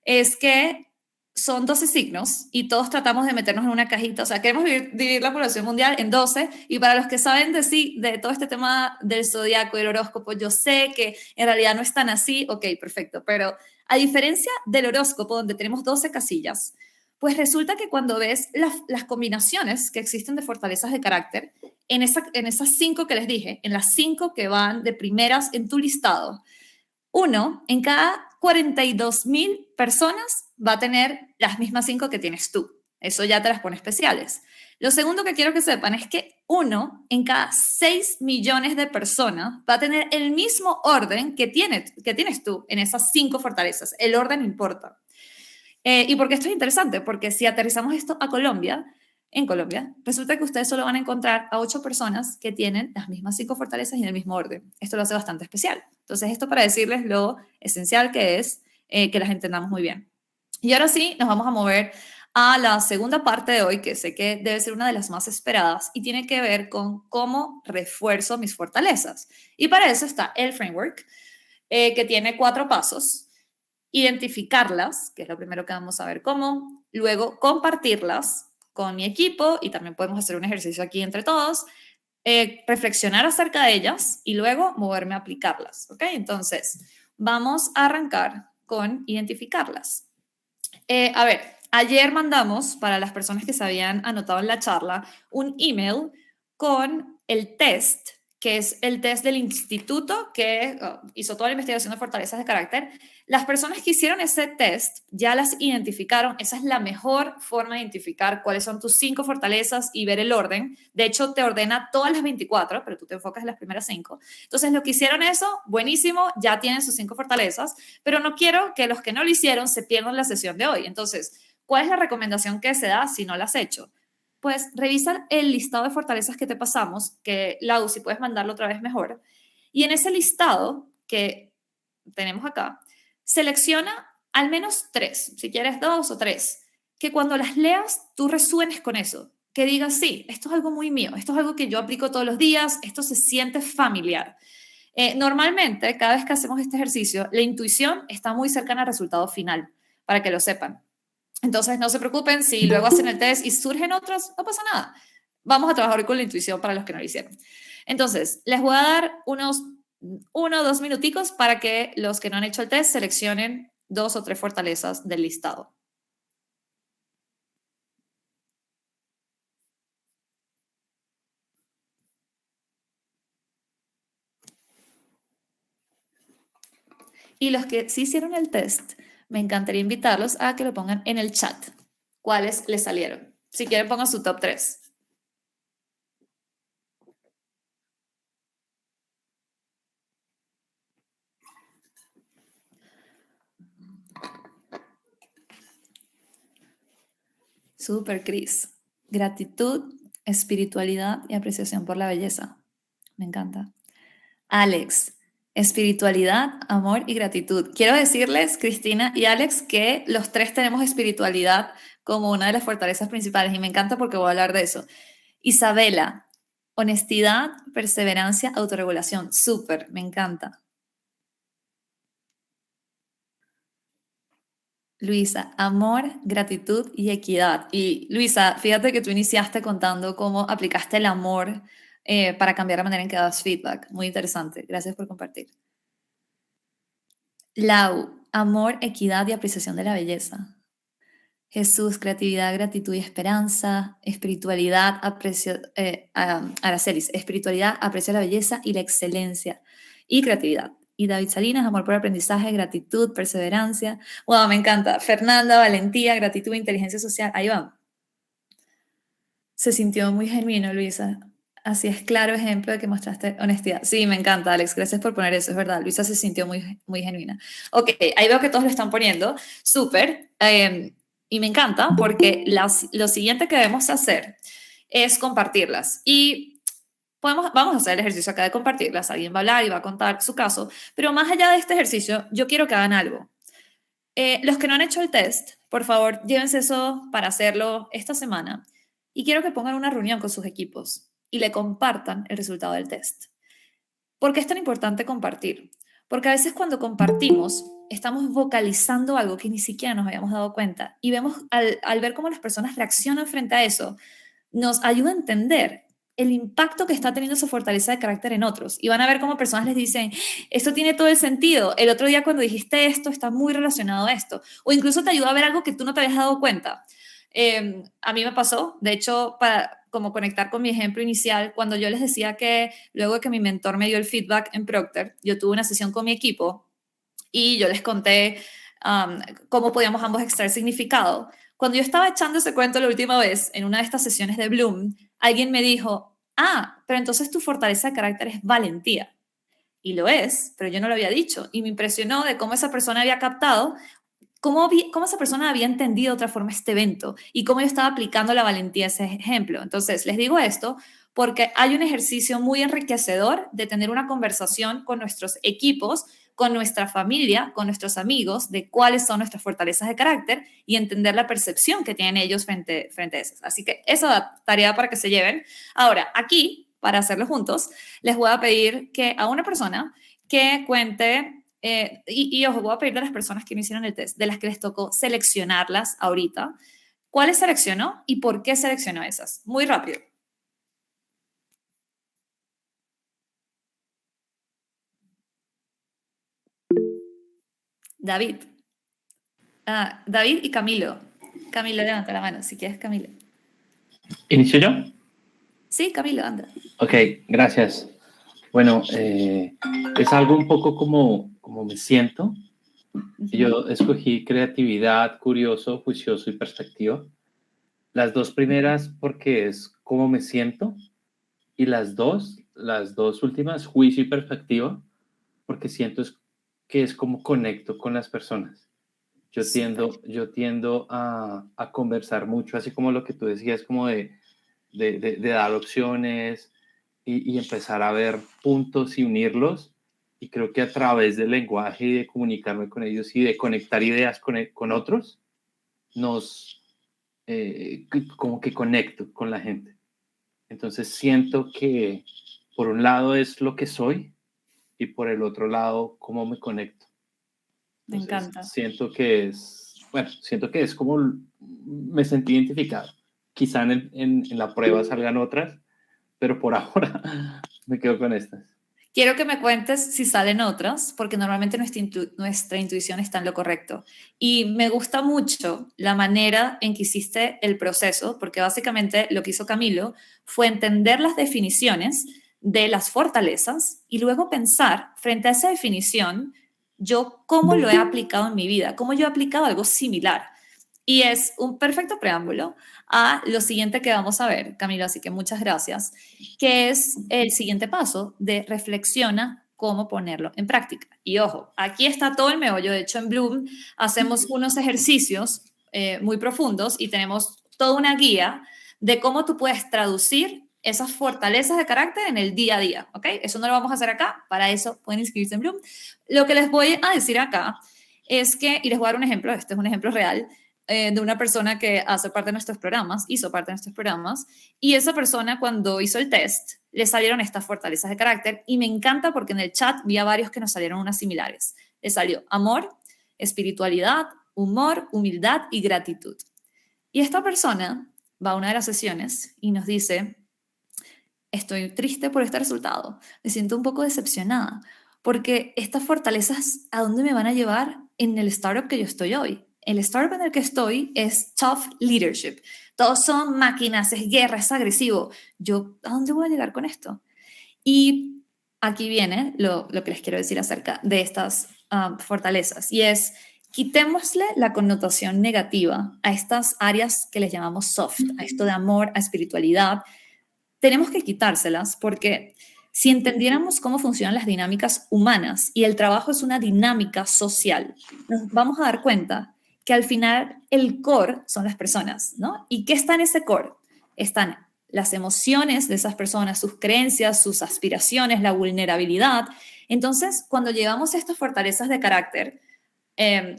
es que son 12 signos y todos tratamos de meternos en una cajita, o sea, queremos dividir la población mundial en 12, y para los que saben de todo este tema del zodiaco y el horóscopo, yo sé que en realidad no es tan así, ok, perfecto, pero a diferencia del horóscopo donde tenemos 12 casillas, pues resulta que cuando ves las combinaciones que existen de fortalezas de carácter, en esas 5 que les dije, en las 5 que van de primeras en tu listado, uno en cada 42.000 personas va a tener las mismas 5 que tienes tú. Eso ya te las pone especiales. Lo segundo que quiero que sepan es que uno en cada 6 millones de personas va a tener el mismo orden que tienes tú en esas 5 fortalezas. El orden importa. ¿Y por qué esto es interesante? Porque si aterrizamos esto a Colombia, en Colombia, resulta que ustedes solo van a encontrar a 8 personas que tienen las mismas 5 fortalezas y en el mismo orden. Esto lo hace bastante especial. Entonces, esto para decirles lo esencial que es que las entendamos muy bien. Y ahora sí, nos vamos a mover a la segunda parte de hoy, que sé que debe ser una de las más esperadas y tiene que ver con cómo refuerzo mis fortalezas. Y para eso está el framework, que tiene 4 pasos. Identificarlas, que es lo primero que vamos a ver cómo, luego compartirlas con mi equipo y también podemos hacer un ejercicio aquí entre todos, reflexionar acerca de ellas y luego moverme a aplicarlas, ¿ok? Entonces, vamos a arrancar con identificarlas. A ver, ayer mandamos, para las personas que se habían anotado en la charla, un email con el test, que es el test del instituto que hizo toda la investigación de fortalezas de carácter. Las personas que hicieron ese test ya las identificaron. Esa es la mejor forma de identificar cuáles son tus 5 fortalezas y ver el orden. De hecho, te ordena todas las 24, pero tú te enfocas en las primeras 5. Entonces, los que hicieron eso, buenísimo, ya tienen sus 5 fortalezas, pero no quiero que los que no lo hicieron se pierdan la sesión de hoy. Entonces, ¿cuál es la recomendación que se da si no la has hecho? Pues revisa el listado de fortalezas que te pasamos, que Lau, si puedes mandarlo otra vez mejor. Y en ese listado que tenemos acá, selecciona al menos 3, si quieres 2 o 3, que cuando las leas tú resuenes con eso, que digas, sí, esto es algo muy mío, esto es algo que yo aplico todos los días, esto se siente familiar. Normalmente, cada vez que hacemos este ejercicio, la intuición está muy cercana al resultado final, para que lo sepan. Entonces, no se preocupen si luego hacen el test y surgen otros, no pasa nada. Vamos a trabajar hoy con la intuición para los que no lo hicieron. Entonces, les voy a dar unos 1 o 2 minuticos para que los que no han hecho el test seleccionen 2 o 3 fortalezas del listado. Y los que sí hicieron el test, me encantaría invitarlos a que lo pongan en el chat. ¿Cuáles les salieron? Si quieren, pongan su top 3. Súper, Cris. Gratitud, espiritualidad y apreciación por la belleza. Me encanta. Alex, espiritualidad, amor y gratitud. Quiero decirles, Cristina y Alex, que los 3 tenemos espiritualidad como una de las fortalezas principales y me encanta porque voy a hablar de eso. Isabela, honestidad, perseverancia, autorregulación. Súper, me encanta. Luisa, amor, gratitud y equidad. Y Luisa, fíjate que tú iniciaste contando cómo aplicaste el amor para cambiar la manera en que das feedback. Muy interesante. Gracias por compartir. Lau, amor, equidad y apreciación de la belleza. Jesús, creatividad, gratitud y esperanza. Espiritualidad, Aracelis, espiritualidad, aprecio la belleza y la excelencia. Y creatividad. Y David Salinas, amor por aprendizaje, gratitud, perseverancia. Wow, me encanta. Fernanda, valentía, gratitud, inteligencia social. Ahí van. Se sintió muy genuino, Luisa. Así es, claro ejemplo de que mostraste honestidad. Sí, me encanta, Alex. Gracias por poner eso, es verdad. Luisa se sintió muy, muy genuina. Ok, ahí veo que todos lo están poniendo. Súper. Y me encanta porque lo siguiente que debemos hacer es compartirlas. Y vamos a hacer el ejercicio acá de compartirlas. Alguien va a hablar y va a contar su caso. Pero más allá de este ejercicio, yo quiero que hagan algo. Los que no han hecho el test, por favor, llévense eso para hacerlo esta semana. Y quiero que pongan una reunión con sus equipos y le compartan el resultado del test. ¿Por qué es tan importante compartir? Porque a veces cuando compartimos, estamos vocalizando algo que ni siquiera nos habíamos dado cuenta. Y vemos, al ver cómo las personas reaccionan frente a eso, nos ayuda a entender el impacto que está teniendo su fortaleza de carácter en otros. Y van a ver cómo personas les dicen, esto tiene todo el sentido. El otro día cuando dijiste esto, está muy relacionado a esto. O incluso te ayuda a ver algo que tú no te habías dado cuenta. A mí me pasó, de hecho, para como conectar con mi ejemplo inicial, cuando yo les decía que luego de que mi mentor me dio el feedback en Procter, yo tuve una sesión con mi equipo y yo les conté cómo podíamos ambos extraer significado. Cuando yo estaba echando ese cuento la última vez, en una de estas sesiones de Bloom, alguien me dijo, pero entonces tu fortaleza de carácter es valentía. Y lo es, pero yo no lo había dicho. Y me impresionó de cómo esa persona había captado, cómo esa persona había entendido de otra forma este evento y cómo yo estaba aplicando la valentía a ese ejemplo. Entonces, les digo esto porque hay un ejercicio muy enriquecedor de tener una conversación con nuestros equipos, con nuestra familia, con nuestros amigos, de cuáles son nuestras fortalezas de carácter y entender la percepción que tienen ellos frente a esas. Así que esa es tarea para que se lleven. Ahora, aquí, para hacerlo juntos, les voy a pedir que a una persona que cuente, y os voy a pedir de las personas que no hicieron el test, de las que les tocó seleccionarlas ahorita, ¿cuáles seleccionó y por qué seleccionó esas? Muy rápido. David. David y Camilo. Camilo, levanta la mano, si quieres, Camilo. ¿Inicio yo? Sí, Camilo, anda. Ok, gracias. Bueno, es algo un poco como me siento. Yo escogí creatividad, curioso, juicioso y perspectiva. Las dos primeras porque es cómo me siento y las dos últimas, juicio y perspectiva, porque siento que es como conecto con las personas. Yo tiendo a conversar mucho, así como lo que tú decías, como de dar opciones y empezar a ver puntos y unirlos. Y creo que a través del lenguaje y de comunicarme con ellos y de conectar ideas con otros, como que conecto con la gente. Entonces siento que por un lado es lo que soy y por el otro lado cómo me conecto. Me Entonces, encanta. siento que es como me sentí identificado. Quizá en la prueba salgan otras, pero por ahora me quedo con estas. Quiero que me cuentes si salen otras, porque normalmente nuestra intuición está en lo correcto. Y me gusta mucho la manera en que hiciste el proceso, porque básicamente lo que hizo Camilo fue entender las definiciones de las fortalezas y luego pensar frente a esa definición, yo cómo lo he aplicado en mi vida, cómo yo he aplicado algo similar. Y es un perfecto preámbulo a lo siguiente que vamos a ver, Camilo, así que muchas gracias, que es el siguiente paso de reflexiona cómo ponerlo en práctica. Y ojo, aquí está todo el meollo. De hecho, en Bloom hacemos unos ejercicios muy profundos y tenemos toda una guía de cómo tú puedes traducir esas fortalezas de carácter en el día a día, ¿ok? Eso no lo vamos a hacer acá, para eso pueden inscribirse en Bloom. Lo que les voy a decir acá es que, y les voy a dar un ejemplo, este es un ejemplo real, de una persona que hace parte de nuestros programas, hizo parte de nuestros programas, y esa persona cuando hizo el test le salieron estas fortalezas de carácter y me encanta porque en el chat vi a varios que nos salieron unas similares. Le salió amor, espiritualidad, humor, humildad y gratitud. Y esta persona va a una de las sesiones y nos dice, estoy triste por este resultado, me siento un poco decepcionada porque estas fortalezas, ¿a dónde me van a llevar en el startup que yo estoy hoy? El startup en el que estoy es tough leadership. Todos son máquinas, es guerra, es agresivo. ¿Yo a dónde voy a llegar con esto? Y aquí viene lo que les quiero decir acerca de estas fortalezas. Y es, quitémosle la connotación negativa a estas áreas que les llamamos soft, a esto de amor, a espiritualidad. Tenemos que quitárselas porque si entendiéramos cómo funcionan las dinámicas humanas y el trabajo es una dinámica social, nos vamos a dar cuenta que al final el core son las personas, ¿no? ¿Y qué está en ese core? Están las emociones de esas personas, sus creencias, sus aspiraciones, la vulnerabilidad. Entonces, cuando llevamos estas fortalezas de carácter,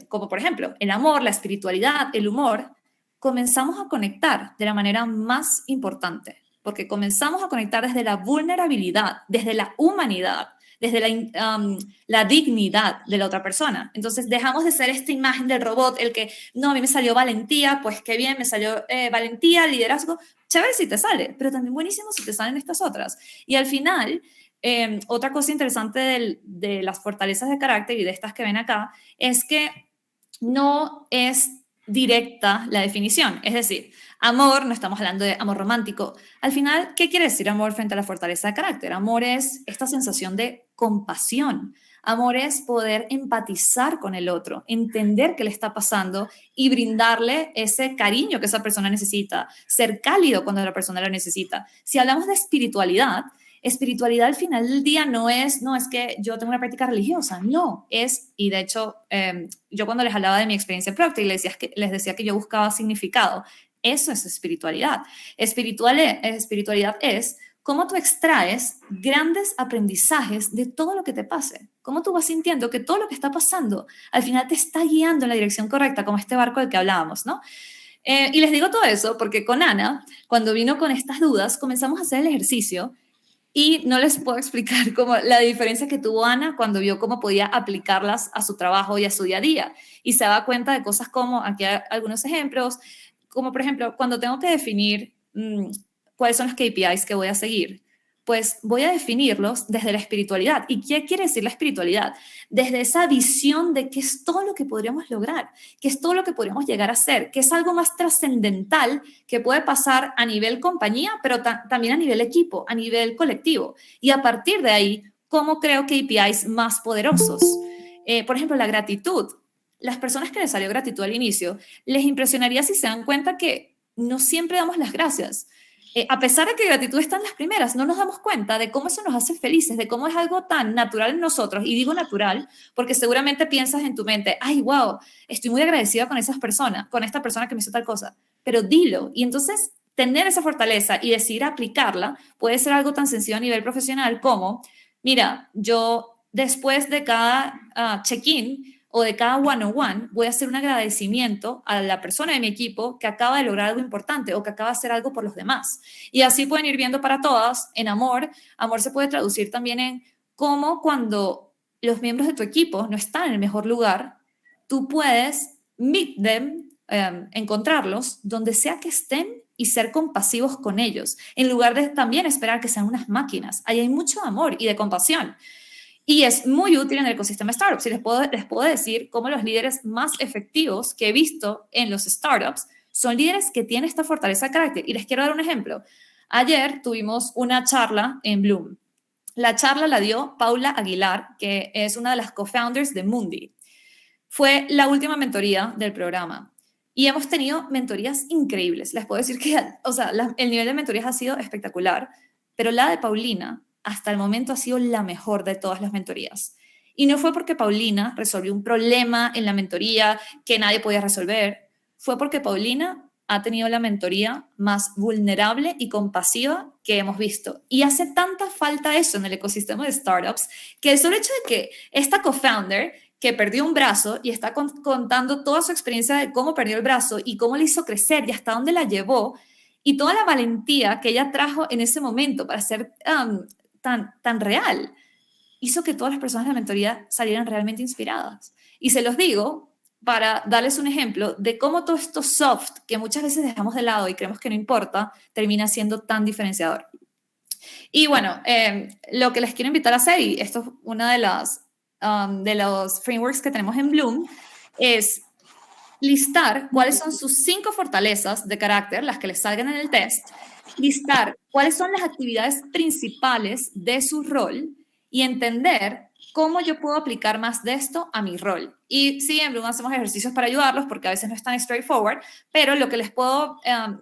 como por ejemplo el amor, la espiritualidad, el humor, comenzamos a conectar de la manera más importante, porque comenzamos a conectar desde la vulnerabilidad, desde la humanidad, desde la dignidad de la otra persona. Entonces dejamos de ser esta imagen del robot, el que, no, a mí me salió valentía, pues qué bien, me salió valentía, liderazgo, chévere si te sale, pero también buenísimo si te salen estas otras. Y al final, otra cosa interesante de las fortalezas de carácter y de estas que ven acá, es que no es directa la definición, es decir, amor, no estamos hablando de amor romántico. Al final, ¿qué quiere decir amor frente a la fortaleza de carácter? Amor es esta sensación de compasión. Amor es poder empatizar con el otro, entender qué le está pasando y brindarle ese cariño que esa persona necesita, ser cálido cuando la persona lo necesita. Si hablamos de espiritualidad, espiritualidad al final del día no es que yo tengo una práctica religiosa, no, es, y de hecho, yo cuando les hablaba de mi experiencia en Procter les decía que yo buscaba significado, eso es espiritualidad. Espiritualidad es cómo tú extraes grandes aprendizajes de todo lo que te pase, cómo tú vas sintiendo que todo lo que está pasando al final te está guiando en la dirección correcta, como este barco del que hablábamos, ¿no? Y les digo todo eso porque con Ana, cuando vino con estas dudas, comenzamos a hacer el ejercicio. Y no les puedo explicar cómo la diferencia que tuvo Ana cuando vio cómo podía aplicarlas a su trabajo y a su día a día. Y se daba cuenta de cosas como, aquí hay algunos ejemplos, como por ejemplo, cuando tengo que definir cuáles son los KPIs que voy a seguir, pues voy a definirlos desde la espiritualidad. ¿Y qué quiere decir la espiritualidad? Desde esa visión de qué es todo lo que podríamos lograr, qué es todo lo que podríamos llegar a ser, que es algo más trascendental que puede pasar a nivel compañía, pero también a nivel equipo, a nivel colectivo. Y a partir de ahí, ¿cómo creo KPIs más poderosos? Por ejemplo, la gratitud. Las personas que les salió gratitud al inicio, les impresionaría si se dan cuenta que no siempre damos las gracias. A pesar de que gratitud está en las primeras, no nos damos cuenta de cómo eso nos hace felices, de cómo es algo tan natural en nosotros. Y digo natural porque seguramente piensas en tu mente, ay, wow, estoy muy agradecida con esta persona que me hizo tal cosa. Pero dilo. Y entonces tener esa fortaleza y decidir aplicarla puede ser algo tan sencillo a nivel profesional como, mira, yo después de cada check-in o de cada one-on-one, voy a hacer un agradecimiento a la persona de mi equipo que acaba de lograr algo importante o que acaba de hacer algo por los demás. Y así pueden ir viendo para todas en amor. Amor se puede traducir también en cómo cuando los miembros de tu equipo no están en el mejor lugar, tú puedes meet them, encontrarlos donde sea que estén y ser compasivos con ellos, en lugar de también esperar que sean unas máquinas. Ahí hay mucho amor y de compasión. Y es muy útil en el ecosistema startups. Y les puedo decir cómo los líderes más efectivos que he visto en los startups son líderes que tienen esta fortaleza de carácter. Y les quiero dar un ejemplo. Ayer tuvimos una charla en Bloom. La charla la dio Paula Aguilar, que es una de las co-founders de Mundi. Fue la última mentoría del programa. Y hemos tenido mentorías increíbles. Les puedo decir que, o sea, el nivel de mentorías ha sido espectacular, pero la de Paulina hasta el momento ha sido la mejor de todas las mentorías. Y no fue porque Paulina resolvió un problema en la mentoría que nadie podía resolver, fue porque Paulina ha tenido la mentoría más vulnerable y compasiva que hemos visto. Y hace tanta falta eso en el ecosistema de startups que el solo hecho de que esta co-founder que perdió un brazo y está contando toda su experiencia de cómo perdió el brazo y cómo le hizo crecer y hasta dónde la llevó y toda la valentía que ella trajo en ese momento para ser tan real, hizo que todas las personas de la mentoría salieran realmente inspiradas. Y se los digo para darles un ejemplo de cómo todo esto soft, que muchas veces dejamos de lado y creemos que no importa, termina siendo tan diferenciador. Y bueno, lo que les quiero invitar a hacer, y esto es una de los frameworks que tenemos en Bloom, es listar cuáles son sus 5 fortalezas de carácter, las que les salgan en el test, listar cuáles son las actividades principales de su rol y entender cómo yo puedo aplicar más de esto a mi rol. Y sí, en Bloom hacemos ejercicios para ayudarlos porque a veces no es tan straightforward, pero lo que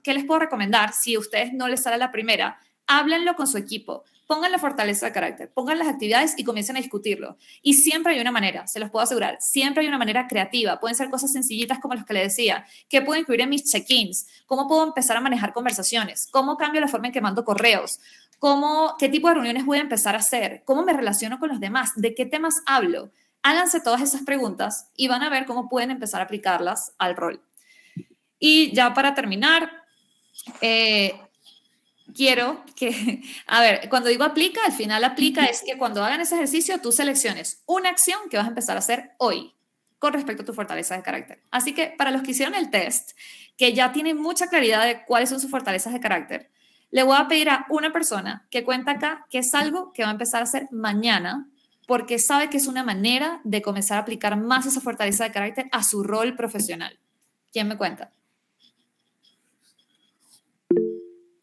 ¿qué les puedo recomendar si a ustedes no les sale la primera? Háblenlo con su equipo, pongan la fortaleza de carácter, pongan las actividades y comiencen a discutirlo. Y siempre hay una manera, se los puedo asegurar, siempre hay una manera creativa. Pueden ser cosas sencillitas como las que le decía. ¿Qué puedo incluir en mis check-ins? ¿Cómo puedo empezar a manejar conversaciones? ¿Cómo cambio la forma en que mando correos? ¿Qué tipo de reuniones voy a empezar a hacer? ¿Cómo me relaciono con los demás? ¿De qué temas hablo? Háganse todas esas preguntas y van a ver cómo pueden empezar a aplicarlas al rol. Y ya para terminar, quiero que, a ver, cuando digo aplica, al final aplica es que cuando hagan ese ejercicio tú selecciones una acción que vas a empezar a hacer hoy con respecto a tu fortaleza de carácter. Así que para los que hicieron el test, que ya tienen mucha claridad de cuáles son sus fortalezas de carácter, le voy a pedir a una persona que cuenta acá que es algo que va a empezar a hacer mañana porque sabe que es una manera de comenzar a aplicar más esa fortaleza de carácter a su rol profesional. ¿Quién me cuenta?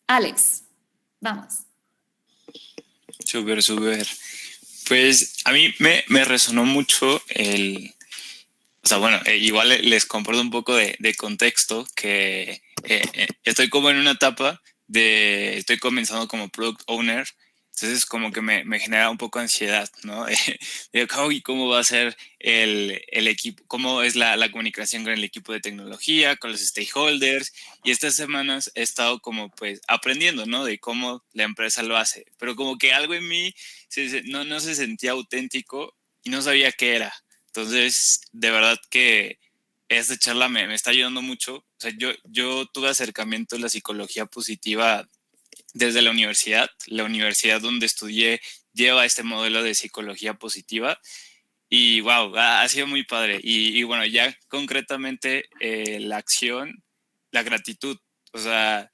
Alex, vamos. Súper, súper. Pues a mí me resonó mucho o sea, bueno, igual les comparto un poco de contexto, que estoy como en una etapa estoy comenzando como product owner, entonces como que me genera un poco de ansiedad, ¿no? ¿Cómo va a ser el equipo? ¿Cómo es la comunicación con el equipo de tecnología, con los stakeholders? Y estas semanas he estado como pues aprendiendo, ¿no? De cómo la empresa lo hace, pero como que algo en mí no se sentía auténtico y no sabía qué era. Entonces, de verdad que esta charla me está ayudando mucho. O sea, yo tuve acercamiento a la psicología positiva desde la universidad donde estudié lleva este modelo de psicología positiva y wow, ha sido muy padre. Y bueno, ya concretamente la acción, la gratitud, o sea,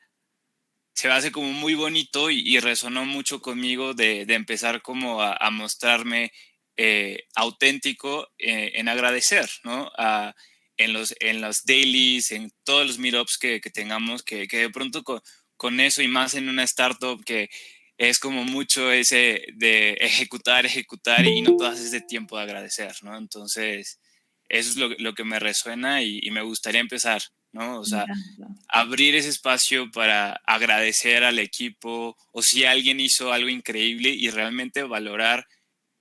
se me hace como muy bonito y resonó mucho conmigo de empezar como a mostrarme auténtico en agradecer, ¿no? En los dailies, en todos los meetups que tengamos, que de pronto con eso y más en una startup que es como mucho ese de ejecutar y no te das ese tiempo de agradecer, ¿no? Entonces, eso es lo que me resuena y me gustaría empezar, ¿no? O sea, abrir ese espacio para agradecer al equipo o si alguien hizo algo increíble y realmente valorar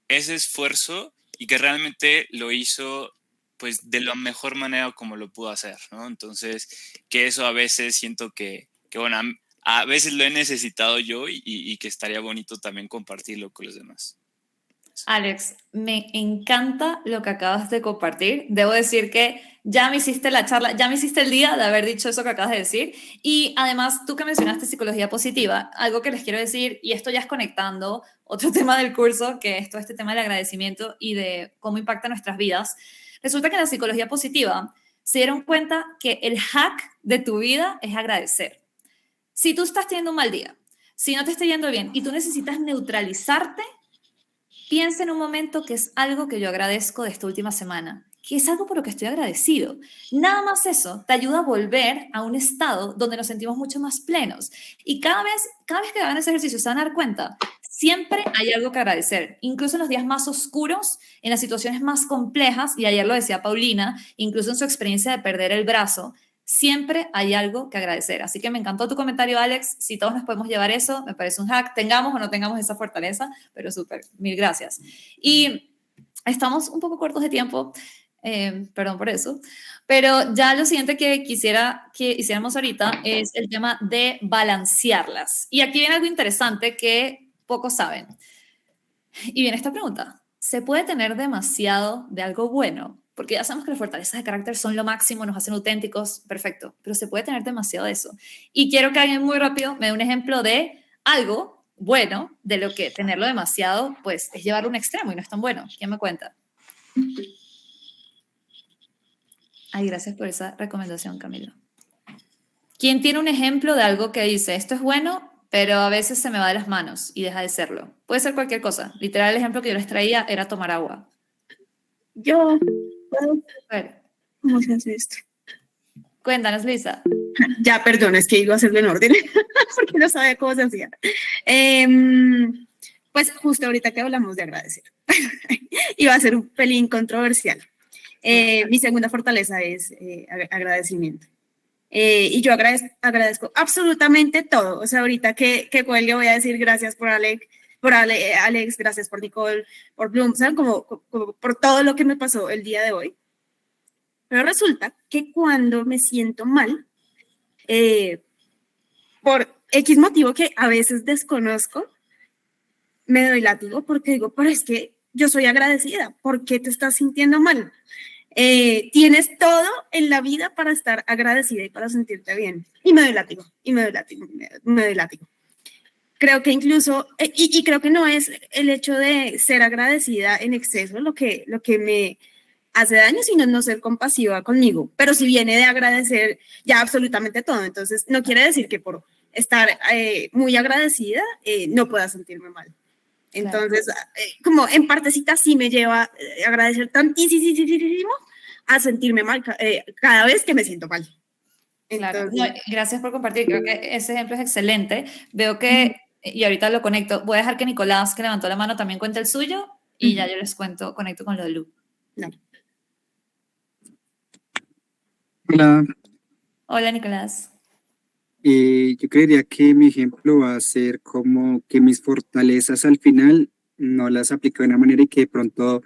ese esfuerzo y que realmente lo hizo pues de la mejor manera como lo pudo hacer, ¿no? Entonces, que eso a veces siento que bueno, a veces lo he necesitado yo y que estaría bonito también compartirlo con los demás. Alex, me encanta lo que acabas de compartir. Debo decir que ya me hiciste la charla, ya me hiciste el día de haber dicho eso que acabas de decir. Y además, tú que mencionaste psicología positiva, algo que les quiero decir, y esto ya es conectando otro tema del curso, que es todo este tema del agradecimiento y de cómo impacta nuestras vidas. Resulta que en la psicología positiva se dieron cuenta que el hack de tu vida es agradecer. Si tú estás teniendo un mal día, si no te está yendo bien y tú necesitas neutralizarte, piensa en un momento que es algo que yo agradezco de esta última semana, que es algo por lo que estoy agradecido. Nada más eso te ayuda a volver a un estado donde nos sentimos mucho más plenos. Y cada vez que hagan ese ejercicio se van a dar cuenta, siempre hay algo que agradecer, incluso en los días más oscuros, en las situaciones más complejas, y ayer lo decía Paulina, incluso en su experiencia de perder el brazo, siempre hay algo que agradecer. Así que me encantó tu comentario, Alex. Si todos nos podemos llevar eso, me parece un hack. Tengamos o no tengamos esa fortaleza, pero súper. Mil gracias. Y estamos un poco cortos de tiempo, perdón por eso, pero ya lo siguiente que quisiera que hiciéramos ahorita es el tema de balancearlas. Y aquí viene algo interesante que pocos saben. Y viene esta pregunta. ¿Se puede tener demasiado de algo bueno? Porque ya sabemos que las fortalezas de carácter son lo máximo, nos hacen auténticos, perfecto, pero se puede tener demasiado de eso. Y quiero que alguien muy rápido me dé un ejemplo de algo bueno, de lo que tenerlo demasiado, pues, es llevarlo a un extremo y no es tan bueno. ¿Quién me cuenta? Ay, gracias por esa recomendación, Camilo. ¿Quién tiene un ejemplo de algo que dice, esto es bueno, pero a veces se me va de las manos y deja de serlo? Puede ser cualquier cosa. Literal, el ejemplo que yo les traía era tomar agua. Yo, A ver, ¿cómo se hace esto? cuéntanos, Lisa. Ya, perdón, es que iba a hacerlo en orden, porque no sabía cómo se hacía. Pues justo ahorita que hablamos de agradecer, iba a ser un pelín controversial. Mi segunda fortaleza es agradecimiento. Y yo agradezco absolutamente todo. O sea, ahorita que cuelgue voy a decir gracias por Alex, gracias por Nicole, por Bloom, ¿saben? Como por todo lo que me pasó el día de hoy. Pero resulta que cuando me siento mal, por X motivo que a veces desconozco, me doy látigo porque digo, pero es que yo soy agradecida, ¿por qué te estás sintiendo mal? Tienes todo en la vida para estar agradecida y para sentirte bien. Y me doy látigo, me doy látigo. Creo que incluso, y creo que no es el hecho de ser agradecida en exceso lo que me hace daño, sino no ser compasiva conmigo. Pero si viene de agradecer ya absolutamente todo, entonces no quiere decir que por estar muy agradecida no pueda sentirme mal. Entonces, como en partecita sí me lleva a agradecer tantísimo a sentirme mal cada vez que me siento mal. Entonces, claro. No, gracias por compartir, creo que ese ejemplo es excelente. Veo que, y ahorita lo conecto, voy a dejar que Nicolás, que levantó la mano, también cuente el suyo, y ya yo les conecto con lo de Lu. No. Hola. Hola, Nicolás. Yo creería que mi ejemplo va a ser como que mis fortalezas al final no las aplico de una manera y que de pronto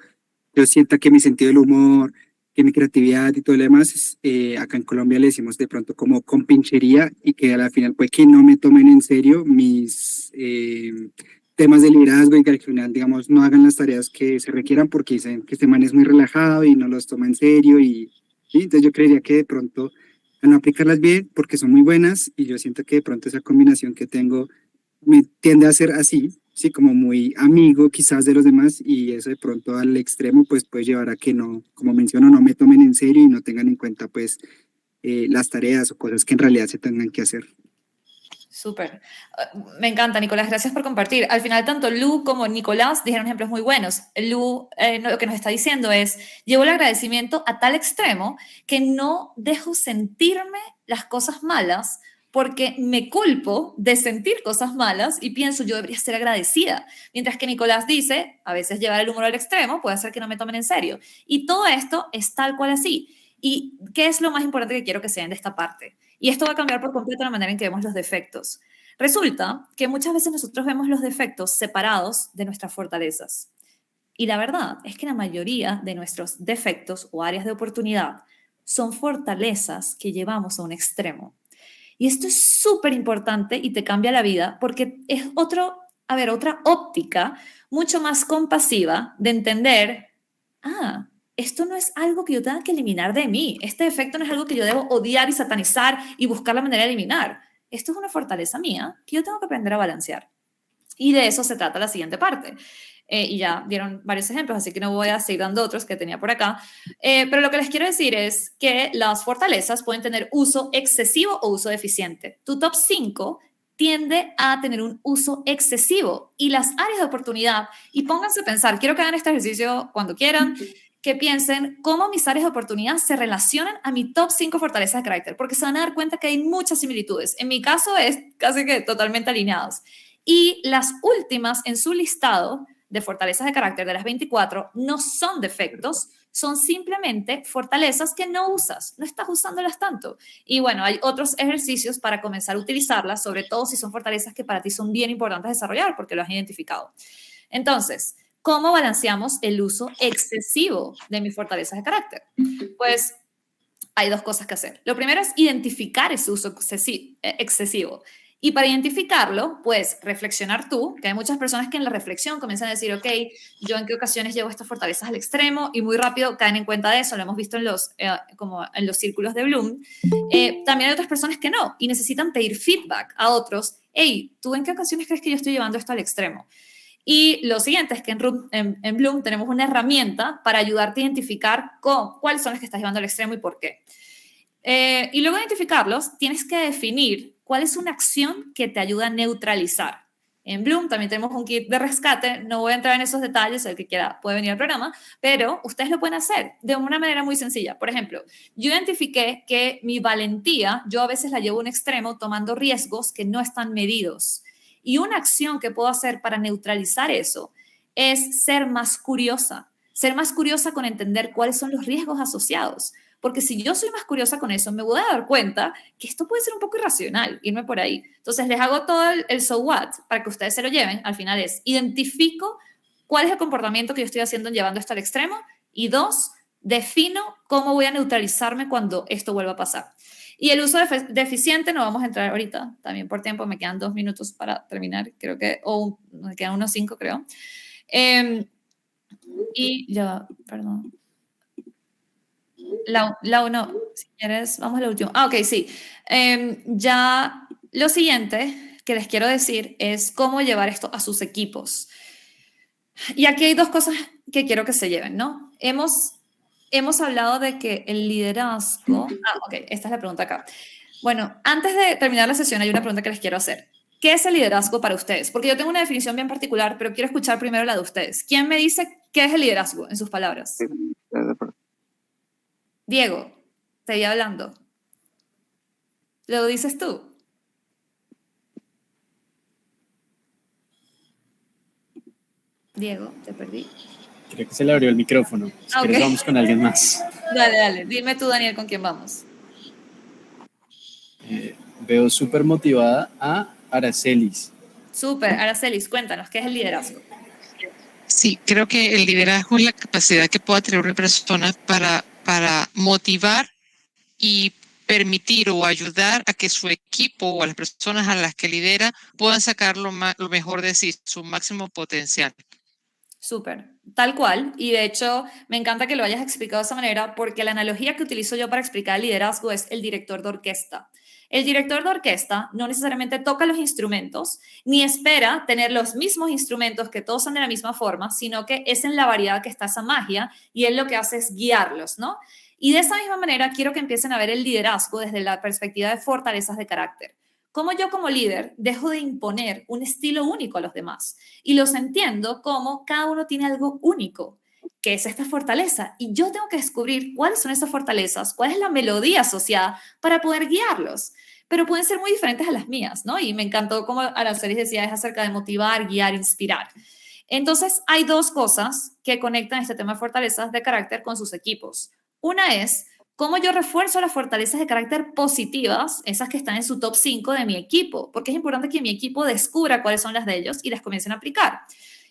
yo sienta que mi sentido del humor, que mi creatividad y todo lo demás, acá en Colombia le decimos de pronto como compinchería y que al final puede que no me tomen en serio mis temas de liderazgo y que al final, digamos, no hagan las tareas que se requieran porque dicen que este man es muy relajado y no los toma en serio ¿sí? Entonces yo creería que de pronto a no aplicarlas bien porque son muy buenas y yo siento que de pronto esa combinación que tengo me tiende a ser así, sí, como muy amigo quizás de los demás y eso de pronto al extremo pues puede llevar a que no, como menciono, no me tomen en serio y no tengan en cuenta pues las tareas o cosas que en realidad se tengan que hacer. Súper. Me encanta, Nicolás, gracias por compartir. Al final, tanto Lu como Nicolás dijeron ejemplos muy buenos. Lu lo que nos está diciendo es, llevo el agradecimiento a tal extremo que no dejo sentirme las cosas malas porque me culpo de sentir cosas malas y pienso yo debería ser agradecida. Mientras que Nicolás dice, a veces llevar el humor al extremo puede hacer que no me tomen en serio. Y todo esto es tal cual así. ¿Y qué es lo más importante que quiero que sean de esta parte? Y esto va a cambiar por completo la manera en que vemos los defectos. Resulta que muchas veces nosotros vemos los defectos separados de nuestras fortalezas. Y la verdad es que la mayoría de nuestros defectos o áreas de oportunidad son fortalezas que llevamos a un extremo. Y esto es súper importante y te cambia la vida porque es otra óptica mucho más compasiva de entender, esto no es algo que yo tenga que eliminar de mí. Este defecto no es algo que yo debo odiar y satanizar y buscar la manera de eliminar. Esto es una fortaleza mía que yo tengo que aprender a balancear. Y de eso se trata la siguiente parte. Y ya dieron varios ejemplos, así que no voy a seguir dando otros que tenía por acá. Pero lo que les quiero decir es que las fortalezas pueden tener uso excesivo o uso deficiente. Tu top 5 tiende a tener un uso excesivo y las áreas de oportunidad, y pónganse a pensar, quiero que hagan este ejercicio cuando quieran, que piensen cómo mis áreas de oportunidad se relacionan a mi top 5 fortalezas de carácter, porque se van a dar cuenta que hay muchas similitudes. En mi caso es casi que totalmente alineados. Y las últimas en su listado de fortalezas de carácter de las 24 no son defectos, son simplemente fortalezas que no usas, no estás usándolas tanto. Y bueno, hay otros ejercicios para comenzar a utilizarlas, sobre todo si son fortalezas que para ti son bien importantes desarrollar porque lo has identificado. Entonces, ¿cómo balanceamos el uso excesivo de mis fortalezas de carácter? Pues hay dos cosas que hacer. Lo primero es identificar ese uso excesivo. Y para identificarlo, pues reflexionar tú, que hay muchas personas que en la reflexión comienzan a decir, ok, yo en qué ocasiones llevo estas fortalezas al extremo y muy rápido caen en cuenta de eso, lo hemos visto en como en los círculos de Bloom. También hay otras personas que no y necesitan pedir feedback a otros, hey, ¿tú en qué ocasiones crees que yo estoy llevando esto al extremo? Y lo siguiente es que en Bloom tenemos una herramienta para ayudarte a identificar cuáles son las que estás llevando al extremo y por qué. Y luego de identificarlos, tienes que definir cuál es una acción que te ayuda a neutralizar. En Bloom también tenemos un kit de rescate, no voy a entrar en esos detalles, el que quiera puede venir al programa, pero ustedes lo pueden hacer de una manera muy sencilla. Por ejemplo, yo identifiqué que mi valentía, yo a veces la llevo a un extremo tomando riesgos que no están medidos. Y una acción que puedo hacer para neutralizar eso es ser más curiosa con entender cuáles son los riesgos asociados. Porque si yo soy más curiosa con eso, me voy a dar cuenta que esto puede ser un poco irracional, irme por ahí. Entonces, les hago todo el so what para que ustedes se lo lleven. Al final es, identifico cuál es el comportamiento que yo estoy haciendo llevando esto al extremo. Y 2, defino cómo voy a neutralizarme cuando esto vuelva a pasar. Y el uso deficiente no vamos a entrar ahorita, también por tiempo, me quedan 2 minutos para terminar, creo que, me quedan unos 5, creo. Y ya, perdón. La uno, si quieres, vamos a la última. Ok, sí. Ya lo siguiente que les quiero decir es cómo llevar esto a sus equipos. Y aquí hay 2 cosas que quiero que se lleven, ¿no? Hemos hablado de que el liderazgo... ok, esta es la pregunta acá. Bueno, antes de terminar la sesión hay una pregunta que les quiero hacer. ¿Qué es el liderazgo para ustedes? Porque yo tengo una definición bien particular, pero quiero escuchar primero la de ustedes. ¿Quién me dice qué es el liderazgo en sus palabras? Diego, te iba hablando. ¿Lo dices tú? Diego, te perdí. Creo que se le abrió el micrófono. Si quieres, vamos con alguien más. Dale. Dime tú, Daniel, ¿con quién vamos? Veo súper motivada a Aracelis. Súper, Aracelis, cuéntanos, ¿qué es el liderazgo? Sí, creo que el liderazgo es la capacidad que pueda tener una persona para motivar y permitir o ayudar a que su equipo o a las personas a las que lidera puedan sacar lo mejor de sí, su máximo potencial. Súper, tal cual. Y de hecho, me encanta que lo hayas explicado de esa manera porque la analogía que utilizo yo para explicar el liderazgo es el director de orquesta. El director de orquesta no necesariamente toca los instrumentos ni espera tener los mismos instrumentos que todos son de la misma forma, sino que es en la variedad que está esa magia y él lo que hace es guiarlos, ¿no? Y de esa misma manera quiero que empiecen a ver el liderazgo desde la perspectiva de fortalezas de carácter. cómo yo como líder dejo de imponer un estilo único a los demás y los entiendo como cada uno tiene algo único, que es esta fortaleza, y yo tengo que descubrir cuáles son esas fortalezas, cuál es la melodía asociada para poder guiarlos, pero pueden ser muy diferentes a las mías, ¿no? Y me encantó como Aracelis decía, es acerca de motivar, guiar, inspirar. Entonces, hay dos cosas que conectan este tema de fortalezas de carácter con sus equipos. Una es cómo yo refuerzo las fortalezas de carácter positivas, esas que están en su top 5 de mi equipo, porque es importante que mi equipo descubra cuáles son las de ellos y las comiencen a aplicar.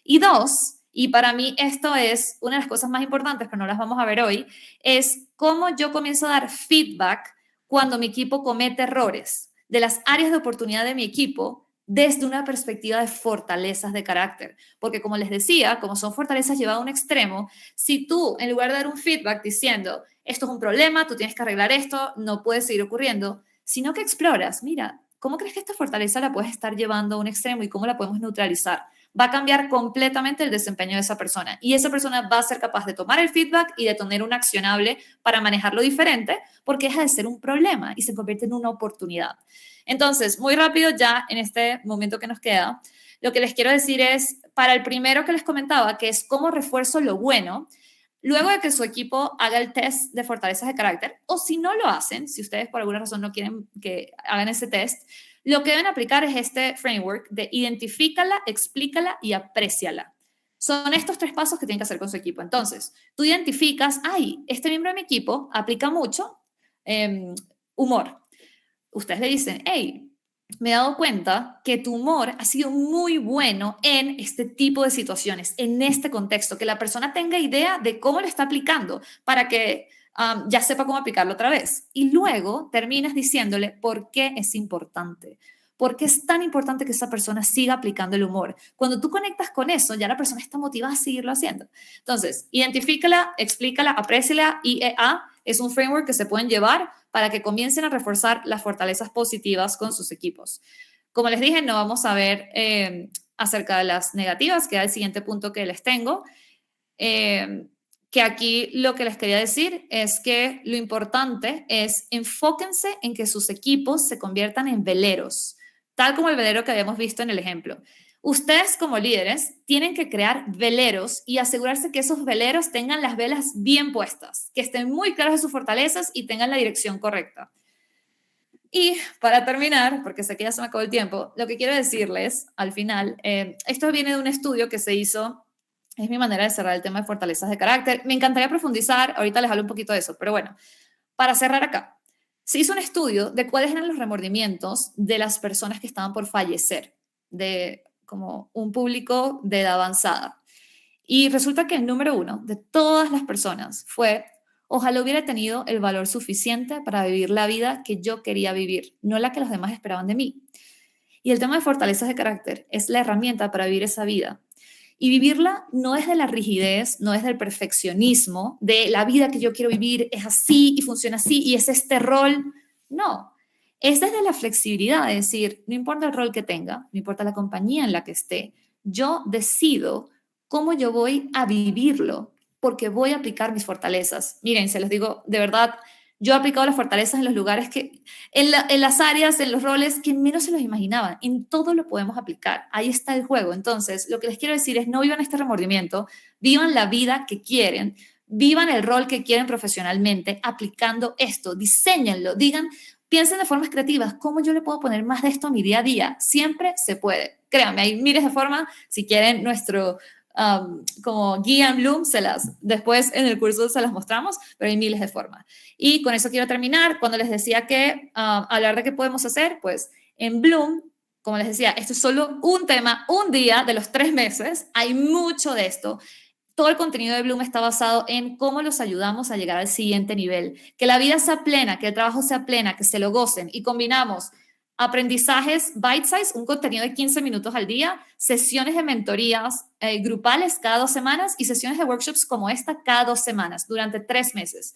Y dos, y para mí esto es una de las cosas más importantes, pero no las vamos a ver hoy, es cómo yo comienzo a dar feedback cuando mi equipo comete errores de las áreas de oportunidad de mi equipo desde una perspectiva de fortalezas de carácter. Porque como les decía, como son fortalezas llevadas a un extremo, si tú, en lugar de dar un feedback diciendo, esto es un problema, tú tienes que arreglar esto, no puede seguir ocurriendo, sino que exploras, mira, ¿cómo crees que esta fortaleza la puedes estar llevando a un extremo y cómo la podemos neutralizar? Va a cambiar completamente el desempeño de esa persona y esa persona va a ser capaz de tomar el feedback y de tener un accionable para manejarlo diferente porque deja de ser un problema y se convierte en una oportunidad. Entonces, muy rápido ya en este momento que nos queda, lo que les quiero decir es, para el primero que les comentaba, que es cómo refuerzo lo bueno, luego de que su equipo haga el test de fortalezas de carácter, o si no lo hacen, si ustedes por alguna razón no quieren que hagan ese test, lo que deben aplicar es este framework de identifícala, explícala y apréciala. Son estos 3 pasos que tienen que hacer con su equipo. Entonces, tú identificas, este miembro de mi equipo aplica mucho humor. Ustedes le dicen, hey, me he dado cuenta que tu humor ha sido muy bueno en este tipo de situaciones, en este contexto, que la persona tenga idea de cómo lo está aplicando para que ya sepa cómo aplicarlo otra vez. Y luego terminas diciéndole por qué es importante. ¿Por qué es tan importante que esa persona siga aplicando el humor? Cuando tú conectas con eso, ya la persona está motivada a seguirlo haciendo. Entonces, identifícala, explícala, apréciala. IEA es un framework que se pueden llevar para que comiencen a reforzar las fortalezas positivas con sus equipos. Como les dije, no vamos a ver acerca de las negativas, que es el siguiente punto que les tengo. Que aquí lo que les quería decir es que lo importante es enfóquense en que sus equipos se conviertan en veleros, tal como el velero que habíamos visto en el ejemplo. Ustedes como líderes tienen que crear veleros y asegurarse que esos veleros tengan las velas bien puestas, que estén muy claros de sus fortalezas y tengan la dirección correcta. Y para terminar, porque sé que ya se me acabó el tiempo, lo que quiero decirles al final, esto viene de un estudio que se hizo, es mi manera de cerrar el tema de fortalezas de carácter. Me encantaría profundizar, ahorita les hablo un poquito de eso, pero bueno, para cerrar acá, se hizo un estudio de cuáles eran los remordimientos de las personas que estaban por fallecer, de como un público de edad avanzada. Y resulta que el número 1 de todas las personas fue, ojalá hubiera tenido el valor suficiente para vivir la vida que yo quería vivir, no la que los demás esperaban de mí. Y el tema de fortalezas de carácter es la herramienta para vivir esa vida. Y vivirla no es de la rigidez, no es del perfeccionismo, de la vida que yo quiero vivir es así y funciona así y es este rol. No, es desde la flexibilidad, es decir, no importa el rol que tenga, no importa la compañía en la que esté, yo decido cómo yo voy a vivirlo porque voy a aplicar mis fortalezas. Miren, se los digo de verdad, yo he aplicado las fortalezas en los lugares que, en las áreas, en los roles que menos se los imaginaban. En todo lo podemos aplicar. Ahí está el juego. Entonces, lo que les quiero decir es no vivan este remordimiento, vivan la vida que quieren, vivan el rol que quieren profesionalmente, aplicando esto, diséñenlo, piensen de formas creativas, ¿cómo yo le puedo poner más de esto a mi día a día? Siempre se puede. Créanme, hay miles de formas. Si quieren nuestro como guía en Bloom, después en el curso se las mostramos, pero hay miles de formas. Y con eso quiero terminar. Cuando les decía que hablar de qué podemos hacer, pues en Bloom, como les decía, esto es solo un tema, un día de los 3 meses. Hay mucho de esto. Todo el contenido de Bloom está basado en cómo los ayudamos a llegar al siguiente nivel. Que la vida sea plena, que el trabajo sea plena, que se lo gocen. Y combinamos aprendizajes bite size, un contenido de 15 minutos al día, sesiones de mentorías grupales cada 2 semanas y sesiones de workshops como esta cada 2 semanas durante 3 meses.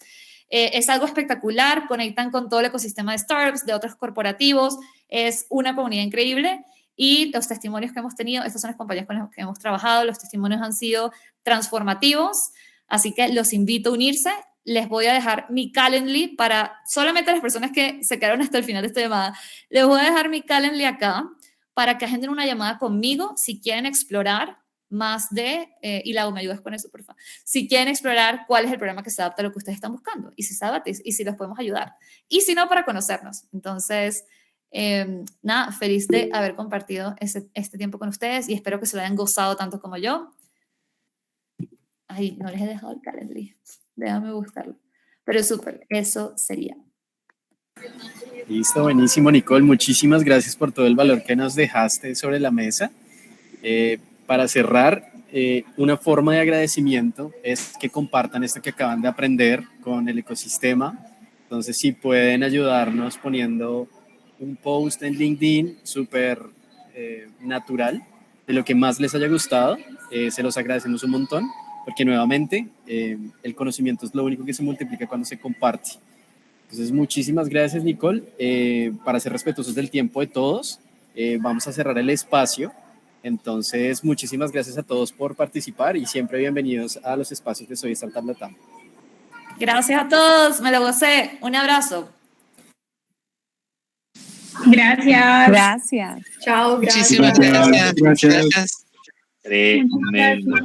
Es algo espectacular, conectan con todo el ecosistema de startups, de otros corporativos, es una comunidad increíble y los testimonios que hemos tenido, estas son las compañías con las que hemos trabajado, los testimonios han sido transformativos, así que los invito a unirse. les voy a dejar mi Calendly para solamente las personas que se quedaron hasta el final de esta llamada. Les voy a dejar mi Calendly acá para que agenden una llamada conmigo si quieren explorar más de, y Lau, me ayudas con eso, por favor. Si quieren explorar cuál es el programa que se adapta a lo que ustedes están buscando y si se adapta y si los podemos ayudar. Y si no, para conocernos. Entonces, nada, feliz de haber compartido este tiempo con ustedes y espero que se lo hayan gozado tanto como yo. Ay, no les he dejado el Calendly. Déjame buscarlo. Pero súper, eso sería. Listo, buenísimo, Nicole. Muchísimas gracias por todo el valor que nos dejaste sobre la mesa. Para cerrar, una forma de agradecimiento es que compartan esto que acaban de aprender con el ecosistema. Entonces, si pueden ayudarnos poniendo un post en LinkedIn súper natural de lo que más les haya gustado, se los agradecemos un montón, porque nuevamente el conocimiento es lo único que se multiplica cuando se comparte. Entonces, muchísimas gracias, Nicole. Para ser respetuosos del tiempo de todos, vamos a cerrar el espacio. Entonces, muchísimas gracias a todos por participar y siempre bienvenidos a los espacios de Soy Startup Latam. Gracias a todos, me lo gocé. Un abrazo. Gracias. Gracias. Chao. Muchísimas gracias. Gracias. Gracias. Tremendo.